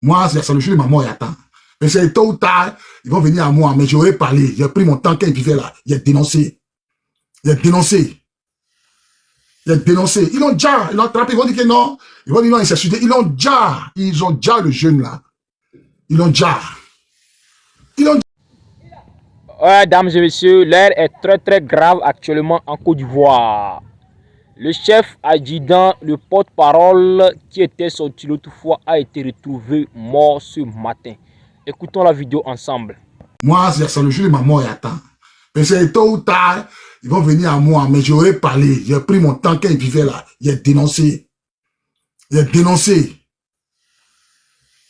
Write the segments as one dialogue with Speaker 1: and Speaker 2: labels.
Speaker 1: Moi, c'est le jour de ma mort, il attend. Mais c'est tôt ou tard, ils vont venir à moi, mais j'aurais parlé. J'ai pris mon temps quand ils vivaient là. J'ai dénoncé. J'ai dénoncé. J'ai dénoncé. Ils l'ont déjà, ils l'ont attrapé, ils vont dire que non. Ils vont dire non, ils s'est suicidé. Ils ont déjà le jeune là. Ils l'ont déjà.
Speaker 2: Ouais, dames et messieurs, l'air est très grave actuellement en Côte d'Ivoire. Le chef adjudant, le porte-parole qui était sorti l'autre fois, a été retrouvé mort ce matin. Écoutons la vidéo ensemble.
Speaker 1: Moi, c'est le jour de ma mort, il attend. Mais c'est tôt ou tard, ils vont venir à moi, mais j'aurais parlé. J'ai pris mon temps quand ils vivaient là. J'ai dénoncé. J'ai dénoncé.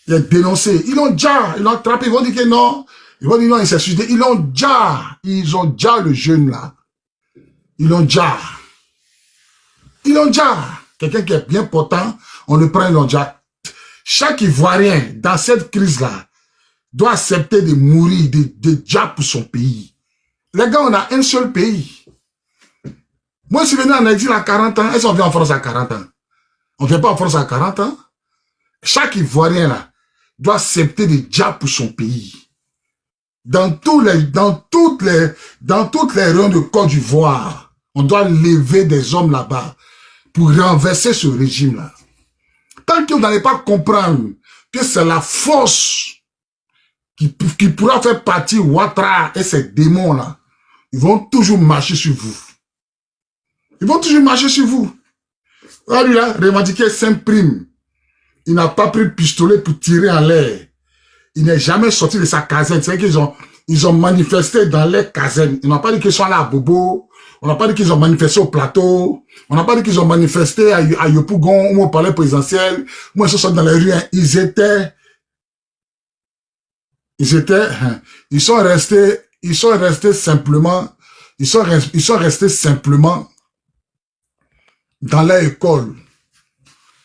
Speaker 1: J'ai dénoncé. Ils l'ont attrapé, ils vont dire que non. Ils vont dire non, il s'est suicidé. Ils ont déjà le jeune là. Ils l'ont déjà. Quelqu'un qui est bien portant, on le prend, ils l'ont déjà. Chaque Ivoirien, dans cette crise-là, doit accepter de mourir déjà pour son pays. Les gars, on a un seul pays. Moi, je suis venu en exil à 40 ans. Est-ce qu'on vient en France à 40 ans? On ne vient pas en France à 40 ans. Chaque Ivoirien, là, doit accepter déjà pour son pays. Dans toutes les régions de Côte d'Ivoire, on doit lever des hommes là-bas pour renverser ce régime-là. Tant que vous n'allez pas comprendre que c'est la force qui pourra faire partir Ouattara et ces démons-là, ils vont toujours marcher sur vous. Ils vont toujours marcher sur vous. Ah, lui là, revendiquer 5 primes. Il n'a pas pris le pistolet pour tirer en l'air. Il n'est jamais sorti de sa caserne. C'est qu'ils ont manifesté dans les casernes. Ils n'ont pas dit qu'ils sont là à Bobo. On n'a pas dit qu'ils ont manifesté au plateau. On n'a pas dit qu'ils ont manifesté à Yopougon ou au palais présidentiel. Moi, ils sont dans les rues. Ils sont restés simplement dans leur école.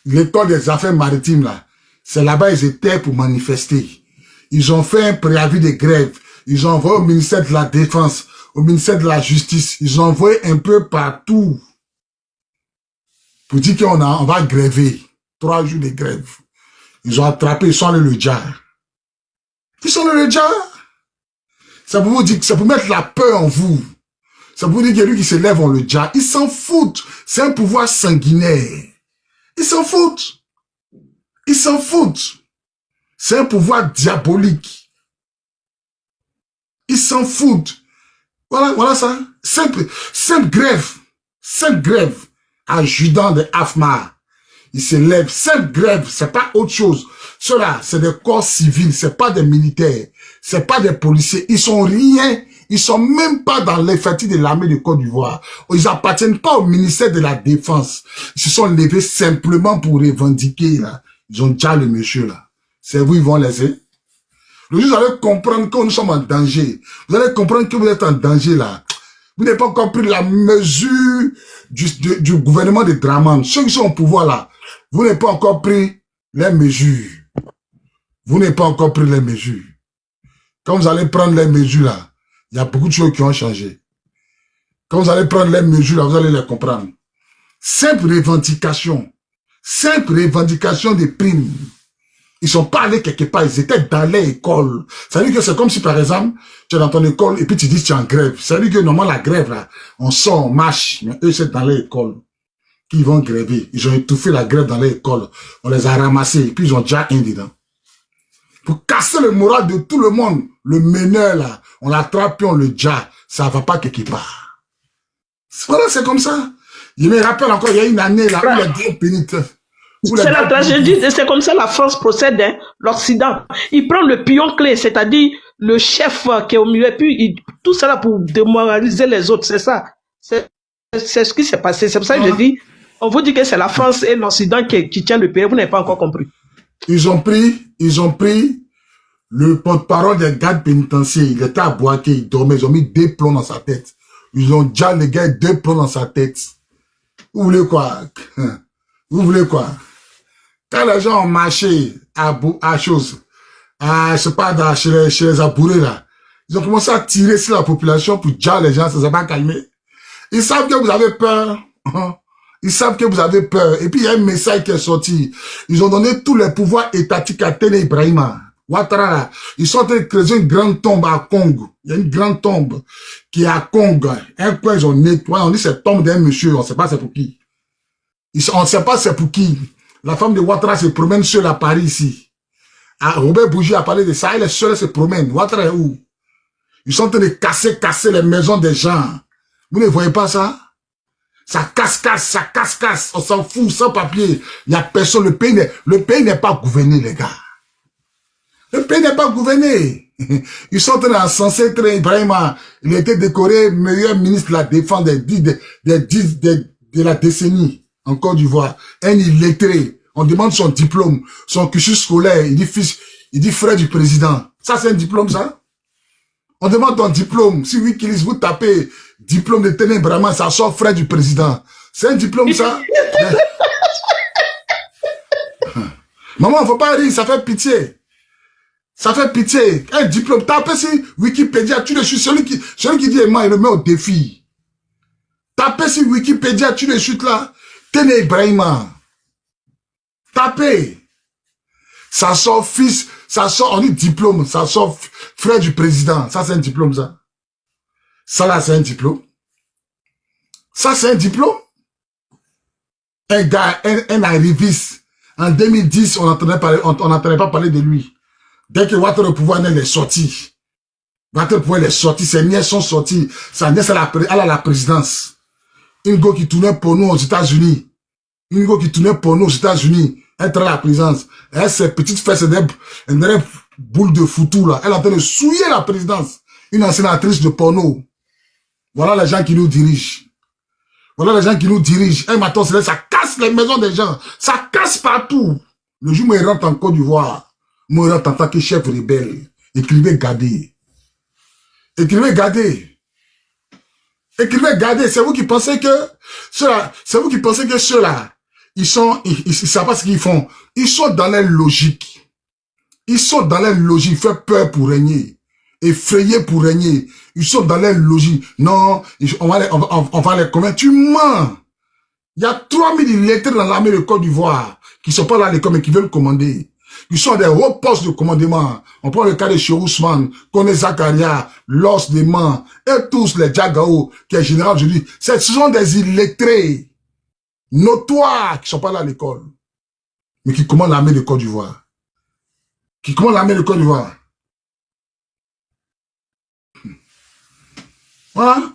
Speaker 1: L'école des affaires maritimes, là. C'est là-bas ils étaient pour manifester. Ils ont fait un préavis de grève. Ils ont envoyé au ministère de la Défense, au ministère de la Justice. Ils ont envoyé un peu partout pour dire qu'on va gréver. 3 jours de grève. Ils ont attrapé, ils sont allés le jar. Ils sont allés le jar. Ça pour vous dire, ça pour mettre la peur en vous. Ça pour vous dire qu'il y a lui qui se lève, on le jar. Ils s'en foutent. C'est un pouvoir sanguinaire. Ils s'en foutent. Ils s'en foutent. C'est un pouvoir diabolique. Ils s'en foutent. Voilà ça. Simple grève. Simple grève. Adjudant de AFMA. Ils se lèvent. Simple grève. C'est pas autre chose. Ceux-là, c'est des corps civils. C'est pas des militaires. C'est pas des policiers. Ils sont rien. Ils sont même pas dans l'effectif de l'armée de Côte d'Ivoire. Ils appartiennent pas au ministère de la Défense. Ils se sont levés simplement pour revendiquer, là. Ils ont déjà le monsieur, là. C'est vous, ils vont laisser. Le jour, vous allez comprendre que nous sommes en danger. Vous allez comprendre que vous êtes en danger, là. Vous n'avez pas encore pris la mesure du gouvernement de Draman. Ceux qui sont au pouvoir, là, vous n'avez pas encore pris les mesures. Vous n'avez pas encore pris les mesures. Quand vous allez prendre les mesures, là, il y a beaucoup de choses qui ont changé. Quand vous allez prendre les mesures, là, vous allez les comprendre. Simple revendication des primes. Ils sont pas allés quelque part, ils étaient dans l'école. Ça veut dire que c'est comme si, par exemple, tu es dans ton école et puis tu dis que tu es en grève. Ça veut dire que normalement, la grève, là, on sort, on marche, mais eux, c'est dans l'école qu'ils vont gréver. Ils ont étouffé la grève dans l'école. On les a ramassés et puis ils ont déjà un dedans. Pour casser le moral de tout le monde, le meneur, là, on l'attrape puis on le déjà. Ça va pas quelque part. Voilà, c'est comme ça. Je me rappelle encore, il y a une année, là, où les gros pénitents.
Speaker 3: C'est la tragédie, c'est comme ça la France procède, hein, l'Occident. Il prend le pion clé, c'est-à-dire le chef qui est au milieu, et puis tout ça là pour démoraliser les autres, c'est ça. C'est ce qui s'est passé. C'est pour ça que je dis, on vous dit que c'est la France et l'Occident qui tient le pays, vous n'avez pas encore compris.
Speaker 1: Ils ont pris le porte-parole des gardes pénitentiaires. Il était à Boaké, il dormait, ils ont mis 2 plombs dans sa tête. Ils ont déjà, les gars, 2 plombs dans sa tête. Vous voulez quoi? Vous voulez quoi? Quand les gens ont marché à chose, je sais pas, chez les abourés, là, ils ont commencé à tirer sur la population pour dire les gens, ça s'est pas calmé. Ils savent que vous avez peur. Ils savent que vous avez peur. Et puis, il y a un message qui est sorti. Ils ont donné tous les pouvoirs étatiques à Téné Ibrahima. Ouattara, là. Ils sont en train de creuser une grande tombe à Congo. Il y a une grande tombe qui est à Congo. Un coin, ils ont nettoyé. On dit c'est tombe d'un monsieur. On ne sait pas c'est pour qui. On ne sait pas c'est pour qui. La femme de Ouattara se promène seule à Paris ici. Ah, Robert Bougie a parlé de ça. Elle est seule, elle se promène. Ouattara est où? Ils sont en train de casser les maisons des gens. Vous ne voyez pas ça? Ça casse. On s'en fout, sans papier. Il n'y a personne. Le pays n'est pas gouverné, les gars. Le pays n'est pas gouverné. Ils sont en train d'encenser Ibrahima. Il a été décoré meilleur ministre de la Défense de la décennie en Côte d'Ivoire. Un illettré. On demande son diplôme, son cursus scolaire. Il dit frère du président. Ça, c'est un diplôme, ça? On demande ton diplôme. Si Wikileaks, vous tapez diplôme de Téné Ibrahima, ça sort frère du président. C'est un diplôme, ça? Maman, faut pas rire, ça fait pitié. Ça fait pitié. Un diplôme. Tapez sur Wikipédia, tu le chutes. Celui qui dit Emma, il le met au défi. Tapez sur Wikipédia, tu le chutes là. Téné Ibrahima. Tapez. Ça sort fils, ça sort, on dit diplôme, ça sort frère du président. Ça, c'est un diplôme, ça. Ça, là, c'est un diplôme. Ça, c'est un diplôme. Un gars, un arriviste. En 2010, on n'entendait pas parler de lui. Dès que Ouattara au pouvoir, elle est sortie. Ouattara au pouvoir, elle est sortie. Ses nièces sont sorties. Sa nièce, elle a la présidence. Une go qui tournait pour nous aux États-Unis. Elle travaille à la présidence. Elle, ses petites fesses, une boule de foutou, là. Elle est en train de souiller la présidence. Une ancienne actrice de porno. Voilà les gens qui nous dirigent. Un matin, ça casse les maisons des gens. Ça casse partout. Le jour où il rentre en Côte d'Ivoire, moi, il rentre en tant que chef rebelle. Écrivez, gardez. C'est vous qui pensez que ceux-là, ils savent pas ce qu'ils font. Ils sont dans leur logique. Faire peur pour régner. Effrayer pour régner. Ils sont dans leur logique. Non, on va les convaincre. Tu mens. Il y a 3000 illettrés dans l'armée de Côte d'Ivoire qui sont pas là à l'école mais qui veulent commander. Ils sont à des hauts postes de commandement. On prend le cas de Cheikh Ousmane, Kone Zakaria, Los Deman, et tous les Djagao, qui est général aujourd'hui. Ce sont des illettrés notoires qui sont pas là à l'école, mais qui commandent l'armée de Côte d'Ivoire. Voilà.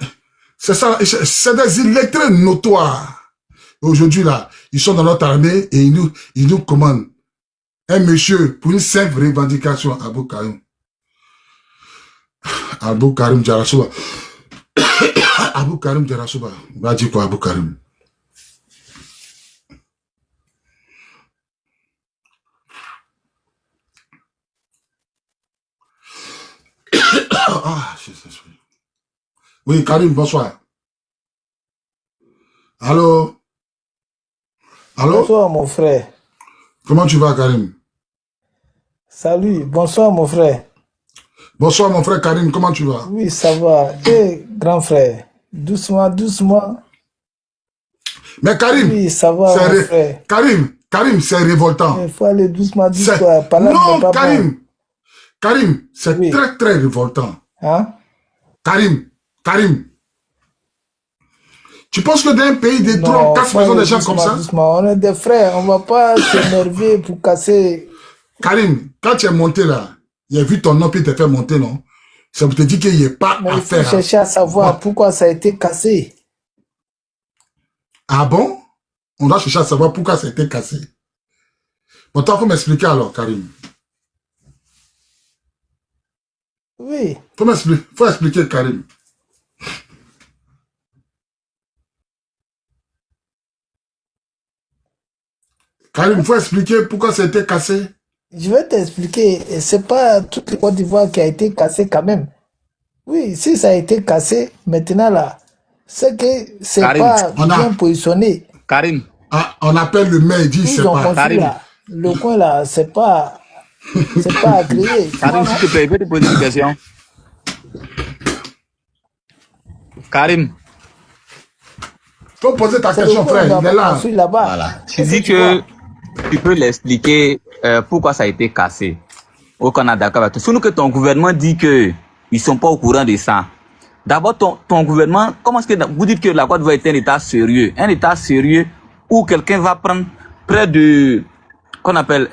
Speaker 1: C'est ça, c'est des illettrés notoires. Aujourd'hui, là, ils sont dans notre armée et ils nous commandent. Un monsieur, pour une simple revendication, Abou Karim Djarasouba. Abou Karim Djarasouba. On va dire quoi, Abou Karim? Oui, Karim, bonsoir. Allô?
Speaker 4: Bonsoir, mon frère.
Speaker 1: Comment tu vas, Karim?
Speaker 4: Salut, bonsoir, mon frère.
Speaker 1: Bonsoir, mon frère Karim, comment tu vas?
Speaker 4: Oui, ça va. Grand frère, doucement.
Speaker 1: Mais Karim,
Speaker 4: oui, ça va, mon frère.
Speaker 1: Karim, c'est révoltant.
Speaker 4: Il faut aller doucement.
Speaker 1: Non, Karim, c'est très, très révoltant.
Speaker 4: Hein?
Speaker 1: Karim, tu penses que dans un pays des droits, on casse maison des gens comme ça?
Speaker 4: Doucement. On est des frères, on ne va pas s'énerver pour casser.
Speaker 1: Karim, quand tu es monté là, il a vu ton nom et te fait monter, non? Ça te dit qu'il n'y a pas à faire.
Speaker 4: Il faut chercher à savoir pourquoi ça a été cassé.
Speaker 1: Ah bon? On doit chercher à savoir pourquoi ça a été cassé. Bon, toi, il faut m'expliquer alors, Karim.
Speaker 4: Oui.
Speaker 1: Faut expliquer, Karim. Karim, il faut expliquer pourquoi ça a été cassé.
Speaker 4: Je vais t'expliquer. C'est pas toute la Côte d'Ivoire qui a été cassée quand même. Oui, si ça a été cassé, maintenant là, c'est que c'est pas bien positionné.
Speaker 2: Karim.
Speaker 1: Ah, on appelle le maire, il dit c'est pas.
Speaker 4: Karim. Là, le coin là, c'est pas agréé.
Speaker 2: Karim, s'il te plaît, je vais te poser une question. Karim.
Speaker 1: Faut poser ta
Speaker 4: C'est le
Speaker 1: question,
Speaker 4: coup
Speaker 1: frère. Il est là.
Speaker 4: là-bas.
Speaker 5: Voilà. Tu dis que tu peux l'expliquer pourquoi ça a été cassé. Au Canada, surtout que ton gouvernement dit que ils sont pas au courant de ça. D'abord, ton gouvernement, comment est-ce que vous dites que la Côte d'Ivoire est un État sérieux? Un État sérieux où quelqu'un va prendre près de, qu'on appelle,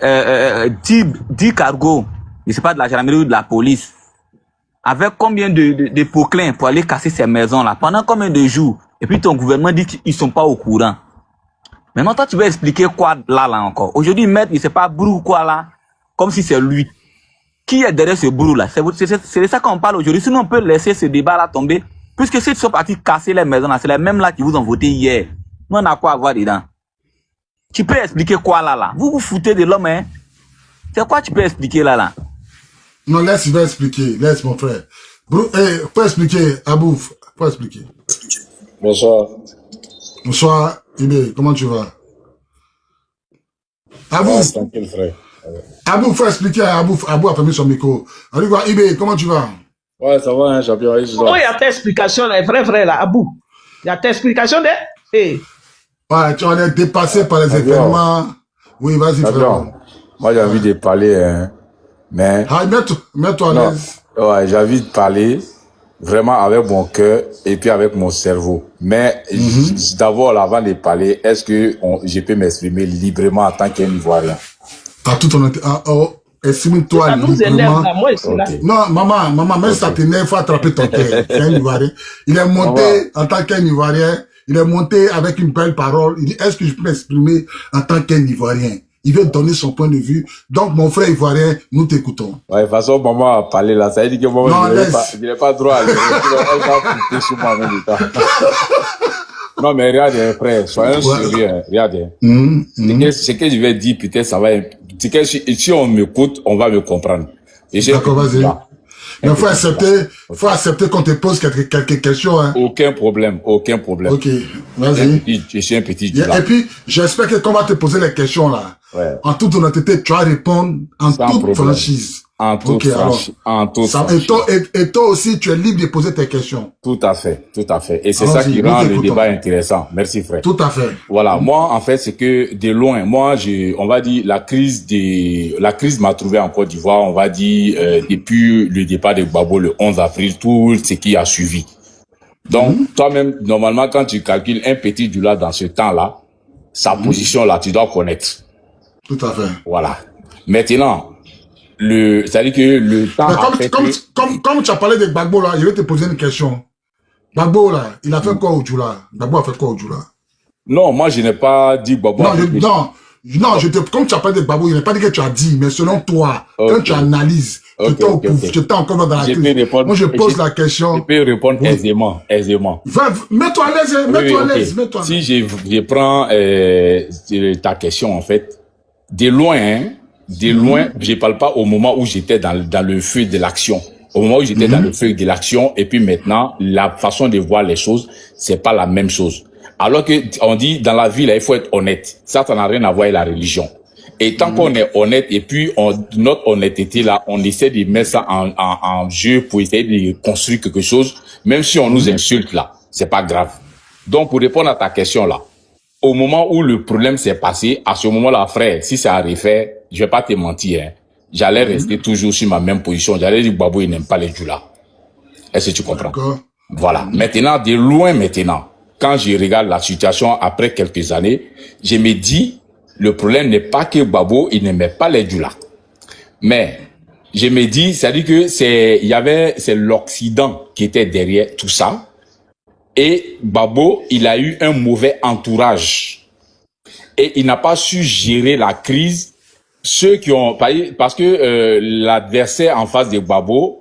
Speaker 5: 10 cargos, je sais pas, de la gendarmerie ou de la police, avec combien de poclins pour aller casser ces maisons-là, pendant combien de jours? Et puis ton gouvernement dit qu'ils sont pas au courant. Maintenant, toi, tu vas expliquer quoi là encore? Aujourd'hui, maître, il sait pas brou quoi là, comme si c'est lui. Qui est derrière ce brou-là? C'est de ça qu'on parle aujourd'hui. Sinon, on peut laisser ce débat-là tomber. Puisque ceux qui sont partis casser les maisons-là, c'est les mêmes là qui vous ont voté hier. Nous, on a quoi à voir dedans? Tu peux expliquer quoi là? Vous vous foutez de l'homme, hein? C'est quoi tu peux expliquer là?
Speaker 1: Non, laisse, il va expliquer. Laisse, mon frère. Faut expliquer, Abouf. Faut expliquer.
Speaker 6: Bonsoir.
Speaker 1: Bonsoir, Ibé. Comment tu vas? Abouf.
Speaker 6: Tranquille, frère.
Speaker 1: Abouf, faut expliquer à Abouf. Abouf a fermé son micro. Allez, voir, Ibé, comment tu vas?
Speaker 6: Ouais, ça va, hein, champion.
Speaker 3: Oh, il y a ta explication, là, vrai, là, Abou. Il y a ta explication, là. Hey.
Speaker 1: Ouais, tu en es dépassé par les événements. Oui, vas-y, frère.
Speaker 6: Moi, j'ai envie de parler, hein, mais...
Speaker 1: Ah, mets-toi à l'aise.
Speaker 6: Ouais, j'ai envie de parler vraiment avec mon cœur et puis avec mon cerveau. Mais d'abord, avant de parler, est-ce que je peux m'exprimer librement en tant qu'un Ivoirien?
Speaker 1: À tout ton... Exprime-toi
Speaker 3: Ça nous énerve,
Speaker 1: librement.
Speaker 3: là, moi, ici, là.
Speaker 1: Non, maman, même si ça t'énerve, faut attraper ton cœur. C'est un Ivoirien. Il est monté en tant qu'un Ivoirien. Il est monté avec une belle parole. Il dit, est-ce que je peux m'exprimer en tant qu'un Ivoirien? Il veut donner son point de vue. Donc, mon frère Ivoirien, nous t'écoutons.
Speaker 6: Ouais, de toute façon, maman a parlé là. Ça veut dire que maman, je n'ai pas droit à elle va foutre sur moi en même temps. Non, mais regardez, frère, soyons sérieux, hein, regardez. Ce que je vais dire, peut-être ça va... C'est que si on m'écoute, on va me comprendre.
Speaker 1: D'accord, vas-y. Mais faut accepter qu'on te pose quelques questions, hein.
Speaker 6: Aucun problème.
Speaker 1: Ok, vas-y.
Speaker 6: Je suis un petit
Speaker 1: Et puis, j'espère que quand on va te poser les questions, là, en toute honnêteté, tu vas répondre en toute franchise.
Speaker 6: En toute franchise.
Speaker 1: Et toi aussi, tu es libre de poser tes questions.
Speaker 6: Tout à fait. Et c'est ça qui rend le débat intéressant. Merci, frère.
Speaker 1: Tout à fait.
Speaker 6: Voilà. Moi, en fait, c'est que de loin, on va dire, la crise m'a trouvé en Côte d'Ivoire, on va dire, depuis le départ de Gbagbo le 11 avril, tout ce qui a suivi. Donc, toi-même, normalement, quand tu calcules un petit Djoula dans ce temps-là, sa position là, tu dois connaître.
Speaker 1: Tout à fait.
Speaker 6: Voilà. Maintenant, c'est-à-dire que le temps
Speaker 1: comme tu as parlé de Gbagbo là, je vais te poser une question. Gbagbo là, il a fait quoi au Djoula? Gbagbo a fait quoi au Djoula?
Speaker 6: Non, moi je n'ai pas dit Gbagbo.
Speaker 1: Non, comme tu as parlé de Gbagbo, je n'ai pas dit que tu as dit, mais selon toi, quand tu analyses, tu étais encore dans la crise. Moi je pose la question.
Speaker 6: Je peux répondre aisément.
Speaker 1: Mets-toi à l'aise,
Speaker 6: Si je prends ta question en fait, de loin, je parle pas au moment où j'étais dans le feu de l'action. Au moment où j'étais dans le feu de l'action, et puis maintenant, la façon de voir les choses, c'est pas la même chose. Alors que on dit, dans la vie, là, il faut être honnête. Ça n'a rien à voir avec la religion. Et tant qu'on est honnête, et puis notre honnêteté là, on essaie de mettre ça en jeu pour essayer de construire quelque chose, même si on nous insulte là, c'est pas grave. Donc, pour répondre à ta question là, au moment où le problème s'est passé, à ce moment-là, frère, si ça arrivait, fait, je vais pas te mentir, hein, j'allais rester toujours sur ma même position. J'allais dire, Gbagbo, il n'aime pas les Djoula. Est-ce que tu comprends? Voilà. Maintenant, de loin maintenant, quand je regarde la situation après quelques années, je me dis, le problème n'est pas que Gbagbo, il n'aimait pas les Djoula. Mais, je me dis, c'est-à-dire que c'est l'Occident qui était derrière tout ça. Et Gbagbo, il a eu un mauvais entourage. Et il n'a pas su gérer la crise. Ceux qui ont... Parce que l'adversaire en face de Gbagbo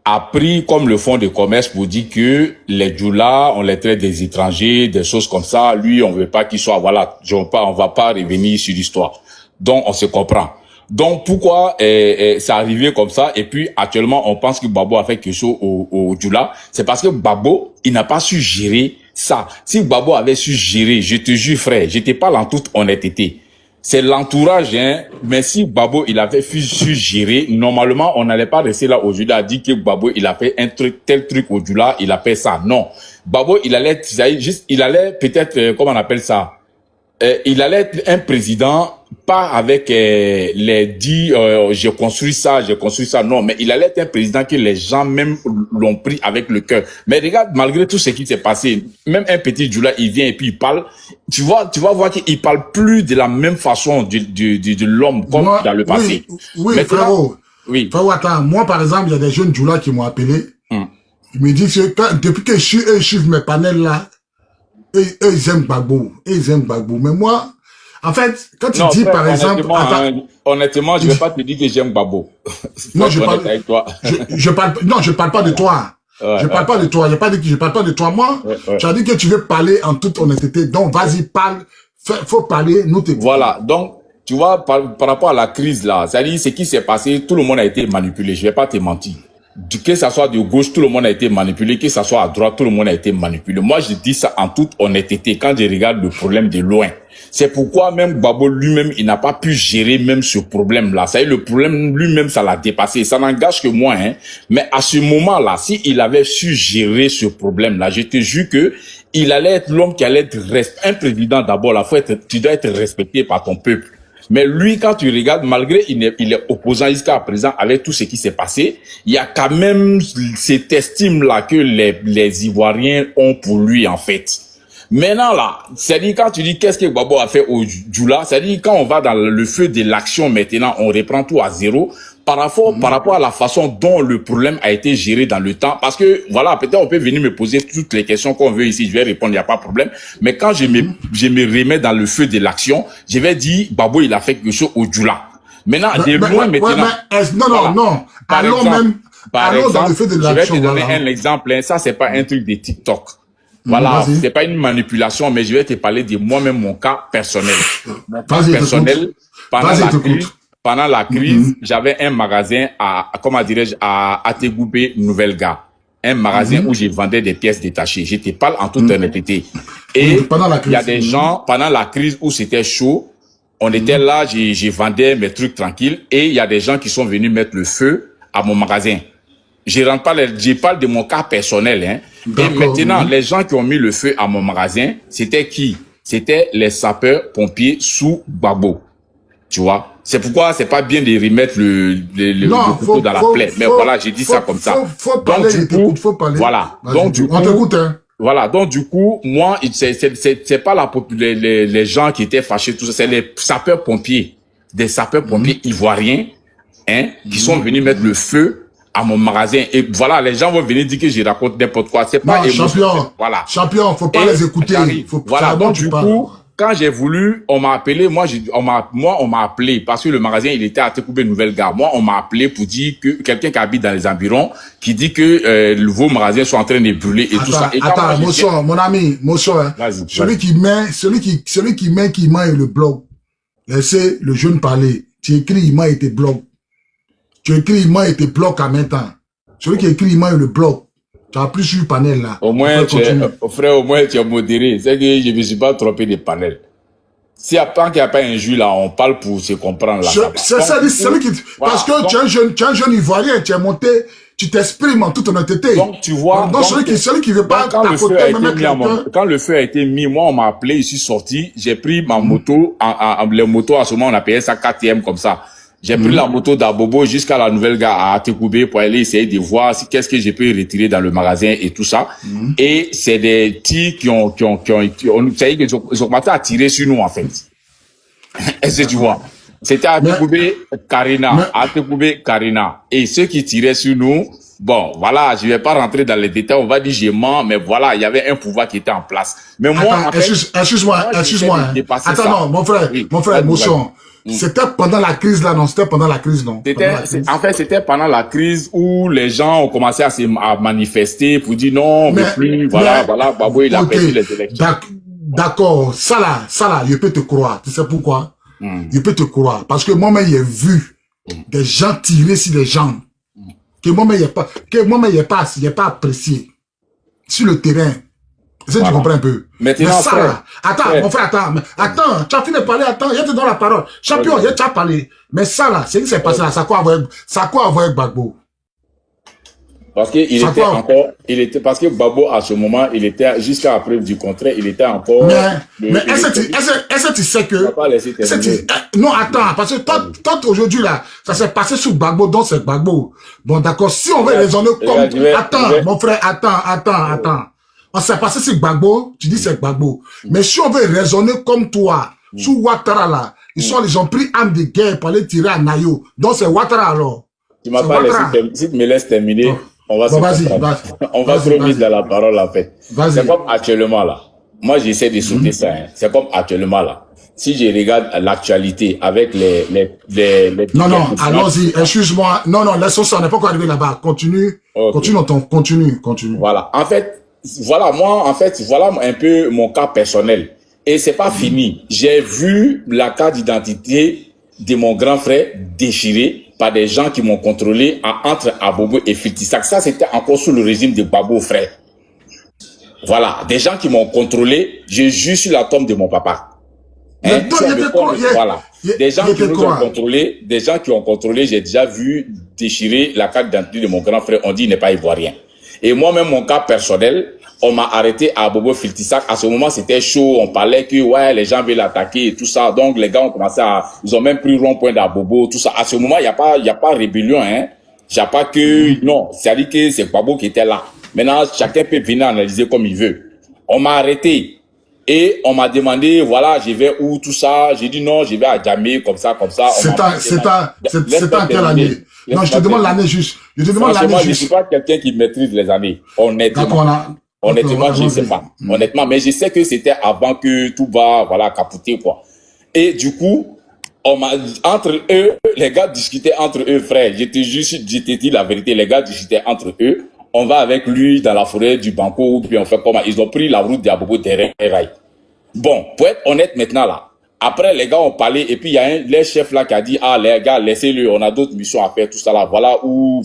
Speaker 6: a pris comme le fonds de commerce pour dire que les Djoula, on les traite des étrangers, des choses comme ça. Lui, on veut pas qu'il soit... Voilà, on va pas revenir sur l'histoire. Donc, on se comprend. Donc, pourquoi c'est arrivé comme ça? Et puis, actuellement, on pense que Gbagbo a fait quelque chose au Djoula. C'est parce que Gbagbo, il n'a pas su gérer ça. Si Gbagbo avait su gérer, je te jure, frère, je te parle en toute honnêteté. c'est l'entourage, hein. Mais si Gbagbo, il avait su gérer, normalement, on n'allait pas rester là aujourd'hui à dire que Gbagbo, il a fait un truc, tel truc au Djoula, il a fait ça. Non. Gbagbo, il allait peut-être, comment on appelle ça? Il allait être un président, pas avec les dits, j'ai construit ça. Non, mais il allait être un président que les gens même l'ont pris avec le cœur. Mais regarde, malgré tout ce qui s'est passé, même un petit Djoula, il vient et puis il parle. Tu vas voir qu'il parle plus de la même façon de l'homme comme
Speaker 1: moi,
Speaker 6: dans le passé.
Speaker 1: Oui,
Speaker 6: maintenant,
Speaker 1: frérot.
Speaker 6: Oui.
Speaker 1: Frérot, attends. Moi, par exemple, il y a des jeunes Djoula qui m'ont appelé. Ils me disent que depuis que je suis mes panels là, eux, ils aiment Gbagbo. Mais moi, en fait, quand tu dis, par exemple...
Speaker 6: Honnêtement, je vais pas te dire que j'aime Gbagbo.
Speaker 1: Non, je parle pas de toi. Je parle pas de toi. J'ai pas dit que je parle pas de toi. Moi, tu as dit que tu veux parler en toute honnêteté. Donc, vas-y, parle. Faut parler, nous t'écoutons.
Speaker 6: Voilà. Donc, tu vois, par rapport à la crise là, c'est-à-dire, ce qui s'est passé, tout le monde a été manipulé. Je vais pas te mentir. Que ça soit de gauche, tout le monde a été manipulé. Que ça soit à droite, tout le monde a été manipulé. Moi, je dis ça en toute honnêteté quand je regarde le problème de loin. C'est pourquoi même Gbagbo lui-même, il n'a pas pu gérer même ce problème-là. Ça y est, le problème lui-même, ça l'a dépassé. Ça n'engage que moi, hein. Mais à ce moment-là, si il avait su gérer ce problème-là, je te jure que il allait être l'homme qui allait être un président d'abord. Là, tu dois être respecté par ton peuple. Mais lui, quand tu regardes, malgré il est opposant jusqu'à présent avec tout ce qui s'est passé, il y a quand même cette estime-là que les Ivoiriens ont pour lui, en fait. Maintenant, là, c'est-à-dire, quand tu dis qu'est-ce que Gbagbo a fait au Djoula, c'est-à-dire, quand on va dans le feu de l'action maintenant, on reprend tout à zéro, par rapport à la façon dont le problème a été géré dans le temps, parce que, voilà, peut-être on peut venir me poser toutes les questions qu'on veut ici, je vais répondre, il n'y a pas de problème, mais quand je me remets dans le feu de l'action, je vais dire, Gbagbo, il a fait quelque chose au Djoula. Maintenant,
Speaker 1: non. Allons dans le feu de l'action.
Speaker 6: Je vais te donner un exemple, hein. Ça, c'est pas un truc de TikTok. Voilà, c'est pas une manipulation, mais je vais te parler de moi-même, mon cas personnel. Mon cas personnel, pendant la crise, j'avais un magasin à Ategoubé, Nouvelle-Gare. Un magasin où je vendais des pièces détachées. Je te parle en toute honnêteté. Et il y a des gens, pendant la crise où c'était chaud, on était là, je vendais mes trucs tranquilles, et il y a des gens qui sont venus mettre le feu à mon magasin. Je parle de mon cas personnel, hein. Et maintenant, les gens qui ont mis le feu à mon magasin, c'était qui? C'était les sapeurs-pompiers sous Gbagbo. Tu vois? C'est pourquoi c'est pas bien de remettre le couteau dans la plaie. Mais voilà, j'ai dit ça comme ça.
Speaker 1: Faut parler, faut parler.
Speaker 6: Voilà. Donc, du coup,
Speaker 1: on t'écoute, hein.
Speaker 6: Voilà. Donc, du coup, moi, c'est pas les gens qui étaient fâchés, tout ça. C'est les sapeurs-pompiers. Des sapeurs-pompiers ivoiriens, hein, qui sont venus mettre le feu à mon magasin. Et voilà, les gens vont venir dire que je raconte n'importe quoi. C'est pas
Speaker 1: champion.
Speaker 6: Voilà.
Speaker 1: Champion, faut pas les écouter.
Speaker 6: Voilà. Donc, du coup, quand j'ai voulu, on m'a appelé, on m'a appelé parce que le magasin, il était à Ategoubé Nouvelle-Gare. Moi, on m'a appelé pour dire que quelqu'un qui habite dans les environs, qui dit que vos magasins sont en train de brûler et tout ça. Et
Speaker 1: attends, mon ami, hein. Celui qui m'a le blog. Laissez le jeune parler. Tu écris, il m'a été blog. Tu écris, il m'a été bloc en même temps. Celui qui écrit, il m'a le bloc. Tu as plus sur le panel là.
Speaker 6: Frère, au moins tu es modéré. C'est que je ne me suis pas trompé de panel. Si tant qu'il n'y a pas un jus là, on parle pour se comprendre là.
Speaker 1: C'est ça, celui qui... Parce que tu es un jeune Ivoirien, tu es monté, tu t'exprimes en toute honnêteté.
Speaker 6: Donc tu vois...
Speaker 1: Donc celui qui veut pas tapoter,
Speaker 6: quand le feu a été mis, moi on m'a appelé, je suis sorti, j'ai pris ma moto, les motos à ce moment on a payé ça 4e comme ça. J'ai pris la moto d'Abobo jusqu'à la Nouvelle-Gare à Ategoubé pour aller essayer de voir qu'est-ce que je peux retirer dans le magasin et tout ça. Et c'est des tirs qui ont ils ont commencé à tirer sur nous, en fait. Est-ce que tu vois? C'était à Ategoubé Karina. Et ceux qui tiraient sur nous, bon, voilà, je vais pas rentrer dans les détails, on va dire je mens, mais voilà, il y avait un pouvoir qui était en place. Mais moi,
Speaker 1: excuse-moi. Attends, non, mon frère, émotion. C'était pendant la crise là, non? C'était pendant la crise, non?
Speaker 6: En fait, c'était pendant la crise où les gens ont commencé à manifester pour dire non, mais plus, voilà, Gbagbo, il a perdu les élections.
Speaker 1: D'accord, ça là, je peux te croire. Tu sais pourquoi? Je peux te croire. Parce que moi-même, j'ai vu des gens tirer sur les gens. Que moi-même, j'ai pas apprécié. Sur le terrain. Si tu comprends un peu.
Speaker 6: Maintenant,
Speaker 1: mais ça,
Speaker 6: frère,
Speaker 1: là, attends,
Speaker 6: frère.
Speaker 1: mon frère, attends, tu as fini de parler, attends, je te donne la parole. Champion, tu as parlé. Mais ça, là, c'est ce qui s'est passé là, ça a quoi à voir avec Gbagbo?
Speaker 6: Parce qu'il était encore, parce que Gbagbo, à ce moment, il était, jusqu'à la preuve du contraire, il était encore.
Speaker 1: Mais est-ce que tu sais que. Non, attends, parce que toi, aujourd'hui, là, ça s'est passé sur Gbagbo, donc c'est Gbagbo. Bon, d'accord, si on veut raisonner comme. Mon frère, attends. On s'est passé sur Gbagbo, tu dis c'est Gbagbo. Mais si on veut raisonner comme toi, sous Ouattara, là, ils ont pris arme de guerre pour aller tirer à Nayo. Donc c'est Ouattara alors.
Speaker 6: Tu m'as pas laissé, si tu me laisses terminer. On va on va trop vite dans la parole, en fait. C'est comme actuellement, là. Moi, j'essaie de sauter ça, hein. C'est comme actuellement, là. Si je regarde l'actualité avec les
Speaker 1: Non, allons-y, excuse-moi. Non, laissons ça, on n'est pas encore arrivé là-bas. Continue. Continue.
Speaker 6: Voilà. En fait, voilà un peu mon cas personnel. Et c'est pas fini. J'ai vu la carte d'identité de mon grand frère déchirée par des gens qui m'ont contrôlé entre Abobo et Filtisak. Ça, c'était encore sous le régime de Gbagbo, frère. Voilà. Des gens qui m'ont contrôlé, je jure sur la tombe de mon papa. Voilà. Des gens qui nous ont contrôlé, j'ai déjà vu déchirer la carte d'identité de mon grand frère. On dit il n'est pas ivoirien. Et moi-même, mon cas personnel, on m'a arrêté à Bobo Filtisak. À ce moment, c'était chaud. On parlait que, ouais, les gens veulent l'attaquer et tout ça. Donc, les gars ont commencé ils ont même pris rond-point d'Abobo, tout ça. À ce moment, il y a pas rébellion, hein. Il n'y a pas que, non. C'est-à-dire que c'est Gbagbo qui était là. Maintenant, chacun peut venir analyser comme il veut. On m'a arrêté. Et on m'a demandé, voilà, je vais où, tout ça. J'ai dit non, je vais à Djamé, comme ça. C'est en quelle année?
Speaker 1: Non, je te demande l'année juste. Je
Speaker 6: ne suis pas quelqu'un qui maîtrise les années. Honnêtement, je ne sais pas. Honnêtement, mais je sais que c'était avant que tout va, voilà, capoter, quoi. Et du coup, entre eux, les gars discutaient entre eux, frère. Je te dis la vérité, les gars discutaient entre eux. On va avec lui dans la forêt du Banco, puis on fait comment? Ils ont pris la route d'Abobo derrière rail. Bon, pour être honnête maintenant, là. Après, les gars ont parlé, et puis il y a les chefs là qui a dit, ah, les gars, laissez-le, on a d'autres missions à faire, tout ça là. Voilà où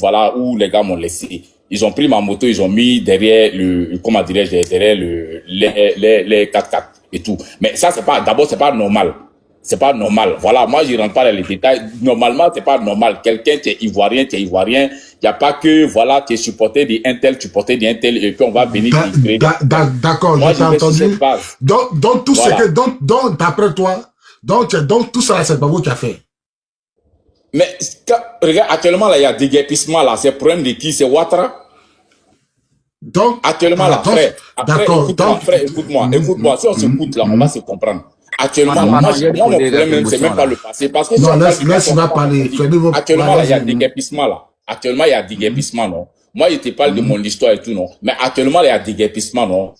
Speaker 6: les gars m'ont laissé. Ils ont pris ma moto, ils ont mis derrière derrière les 4x4 et tout. Mais ça, d'abord, c'est pas normal. C'est pas normal. Voilà, moi, je rentre pas dans les détails. Normalement, c'est pas normal. Quelqu'un, tu es ivoirien. Il y a pas que, voilà, tu es supporté d'un tel, et puis on va venir.
Speaker 1: D'accord, j'ai entendu. Donc, tout ce que, donc, d'après toi, donc, tout ça, c'est Gbagbo qui a fait.
Speaker 6: Mais, regarde, actuellement, là, il y a des déguerpissement, là. C'est le problème de qui? C'est Ouattara.
Speaker 1: Donc,
Speaker 6: actuellement, là, frère. Écoute-moi. Si on s'écoute, là, on va se comprendre. Actuellement, moi, mon problème, c'est même pas le passé. Parce que
Speaker 1: non, laisse-moi parler.
Speaker 6: Actuellement, là, il y a des déguerpissements, là. Actuellement, il y a des déguerpissements, non. Moi, je te parle de mon histoire et tout, non. Mais actuellement, il y a des déguerpissements, non.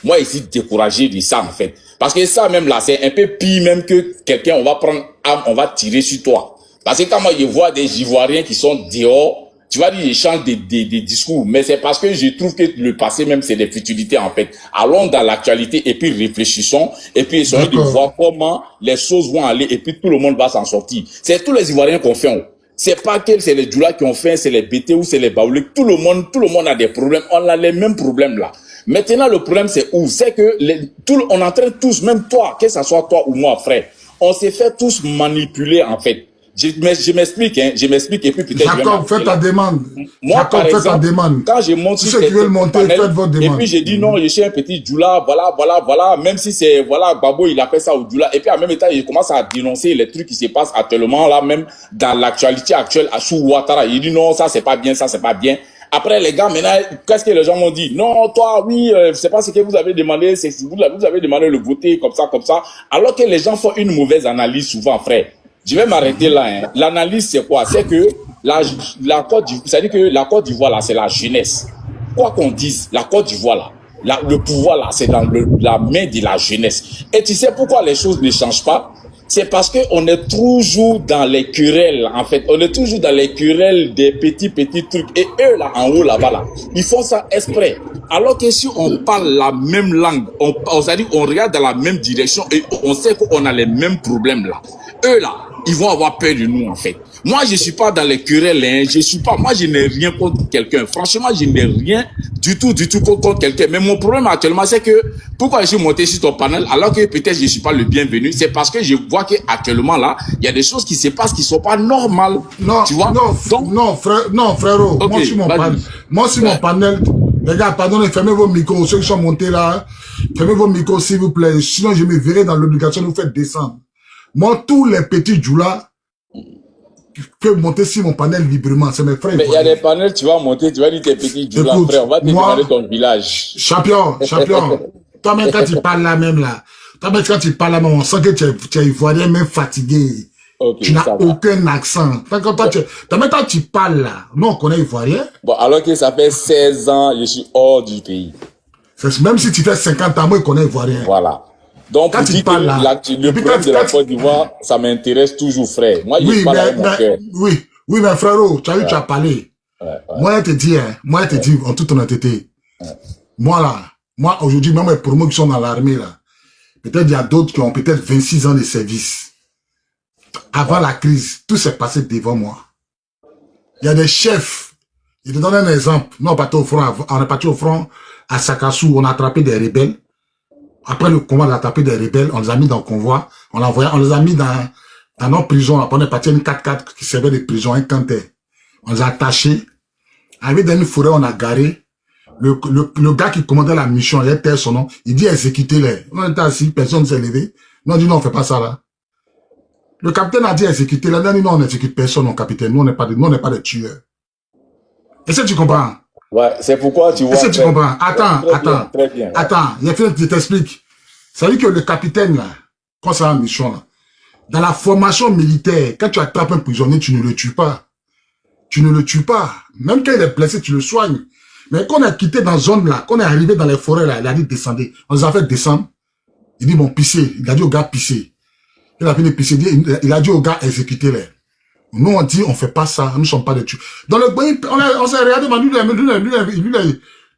Speaker 6: Moi, je suis découragé de ça, en fait. Parce que ça, même là, c'est un peu pire même que quelqu'un, on va prendre arme, on va tirer sur toi. Parce que quand moi, je vois des Ivoiriens qui sont dehors, tu vas dire, ils changent des discours, mais c'est parce que je trouve que le passé même, c'est des futilités, en fait. Allons dans l'actualité et puis réfléchissons et puis essayons de voir comment les choses vont aller et puis tout le monde va s'en sortir. C'est tous les Ivoiriens qu'on fait. C'est pas que c'est les Djoula qui ont fait, c'est les BT ou c'est les Baoulés. Tout le monde a des problèmes. On a les mêmes problèmes là. Maintenant, le problème, c'est où? C'est que on entraîne tous, même toi, que ce soit toi ou moi, frère. On s'est fait tous manipuler, en fait. Je m'explique, et puis peut-être.
Speaker 1: Jacob, fais ta demande.
Speaker 6: Moi, par exemple, quand je monte sur
Speaker 1: qui veulent monter, faites votre demande.
Speaker 6: Et puis j'ai dit non, je suis un petit Djoula, voilà, même si c'est, Gbagbo, il a fait ça au Djoula. Et puis en même temps, il commence à dénoncer les trucs qui se passent actuellement, là, même dans l'actualité actuelle, sous Ouattara. Il dit non, ça c'est pas bien. Après, les gars, maintenant, qu'est-ce que les gens m'ont dit? Non, toi, oui, c'est pas ce que vous avez demandé, vous avez demandé le voter comme ça. Alors que les gens font une mauvaise analyse souvent, frère. Je vais m'arrêter là, hein. L'analyse, c'est quoi? C'est que la Côte d'Ivoire, c'est-à-dire que la Côte d'Ivoire, là, c'est la jeunesse. Quoi qu'on dise, la Côte d'Ivoire, là, le pouvoir, là, c'est dans la main de la jeunesse. Et tu sais pourquoi les choses ne changent pas? C'est parce que on est toujours dans les querelles, en fait. On est toujours dans les querelles des petits trucs. Et eux, là, en haut, là-bas, là, ils font ça exprès. Alors que si on parle la même langue, c'est-à-dire on regarde dans la même direction et on sait qu'on a les mêmes problèmes, là. eux là, ils vont avoir peur de nous en fait. Moi, je suis pas dans les querelles, hein. Moi, je n'ai rien contre quelqu'un. Franchement, je n'ai rien du tout contre quelqu'un. Mais mon problème actuellement, c'est que pourquoi je suis monté sur ton panel alors que peut-être je suis pas le bienvenu, c'est parce que je vois que actuellement là, il y a des choses qui se passent qui sont pas normales.
Speaker 1: Non,
Speaker 6: tu vois?
Speaker 1: Non, frérot.
Speaker 6: Okay,
Speaker 1: moi, sur mon panel, les gars, pardonnez, fermez vos micros, ceux qui sont montés là, fermez vos micros, s'il vous plaît. Sinon, je me verrai dans l'obligation de vous faire descendre. Moi, tous les petits djoulas peuvent monter sur mon panel librement. C'est mes frères.
Speaker 6: Mais il y a des panels, tu vas monter, tu vas dire tes petits djoulas, frère. On va te demander ton village.
Speaker 1: Champion. Toi-même, quand tu parles là, on sent que tu es ivoirien, même fatigué. Okay, tu n'as aucun accent. Quand tu parles là, nous on connaît ivoirien.
Speaker 6: Bon, alors que ça fait 16 ans, je suis hors du pays.
Speaker 1: Même si tu fais 50 ans, moi je connais ivoirien.
Speaker 6: Voilà. Donc, quand tu parles là, le problème de la Côte d'Ivoire, ça m'intéresse toujours, frère. Moi, je parle avec mon cœur.
Speaker 1: Oui, mais frérot, tu as vu, tu as parlé. Moi, je te dis, en toute honnêteté, moi aujourd'hui, même pour moi qui sont dans l'armée là, peut-être il y a d'autres qui ont peut-être 26 ans de service. Avant la crise, tout s'est passé devant moi. Il y a des chefs. Je te donne un exemple. Nous, on est parti au front à Sakassou, on a attrapé des rebelles. Après le combat, on a attrapé des rebelles, on les a mis dans le convoi, on les a mis dans nos prisons. Après, on est parti à une 4x4 qui servait de prison, un canter. On les a attachés. Arrivé dans une forêt, on a garé. Le gars qui commandait la mission, il était son nom, il dit exécutez-les. On était assis, personne ne s'est levé. Nous, on dit non, on fait pas ça là. Le capitaine a dit exécuter. La dernière, non, on n'exécute personne, mon capitaine. Nous, on n'est pas des tueurs. Est-ce que tu comprends?
Speaker 6: Ouais, c'est pourquoi tu vois.
Speaker 1: Est-ce que tu comprends? Attends.
Speaker 6: Très bien.
Speaker 1: Attends, je t'explique. Ça veut dire que le capitaine, là, quand c'est en mission, là, dans la formation militaire, quand tu attrapes un prisonnier, tu ne le tues pas. Même quand il est blessé, tu le soignes. Mais quand on a quitté dans la zone, là, quand on est arrivé dans les forêts, là, il a dit descendez. On les a fait descendre. Il dit bon, pissez. Il a dit au gars pisser. Il a fini de pisser, il a dit aux gars, exécutez-les. Nous, on dit, on fait pas ça, nous ne sommes pas des tueurs. Dans le pays, on s'est regardé,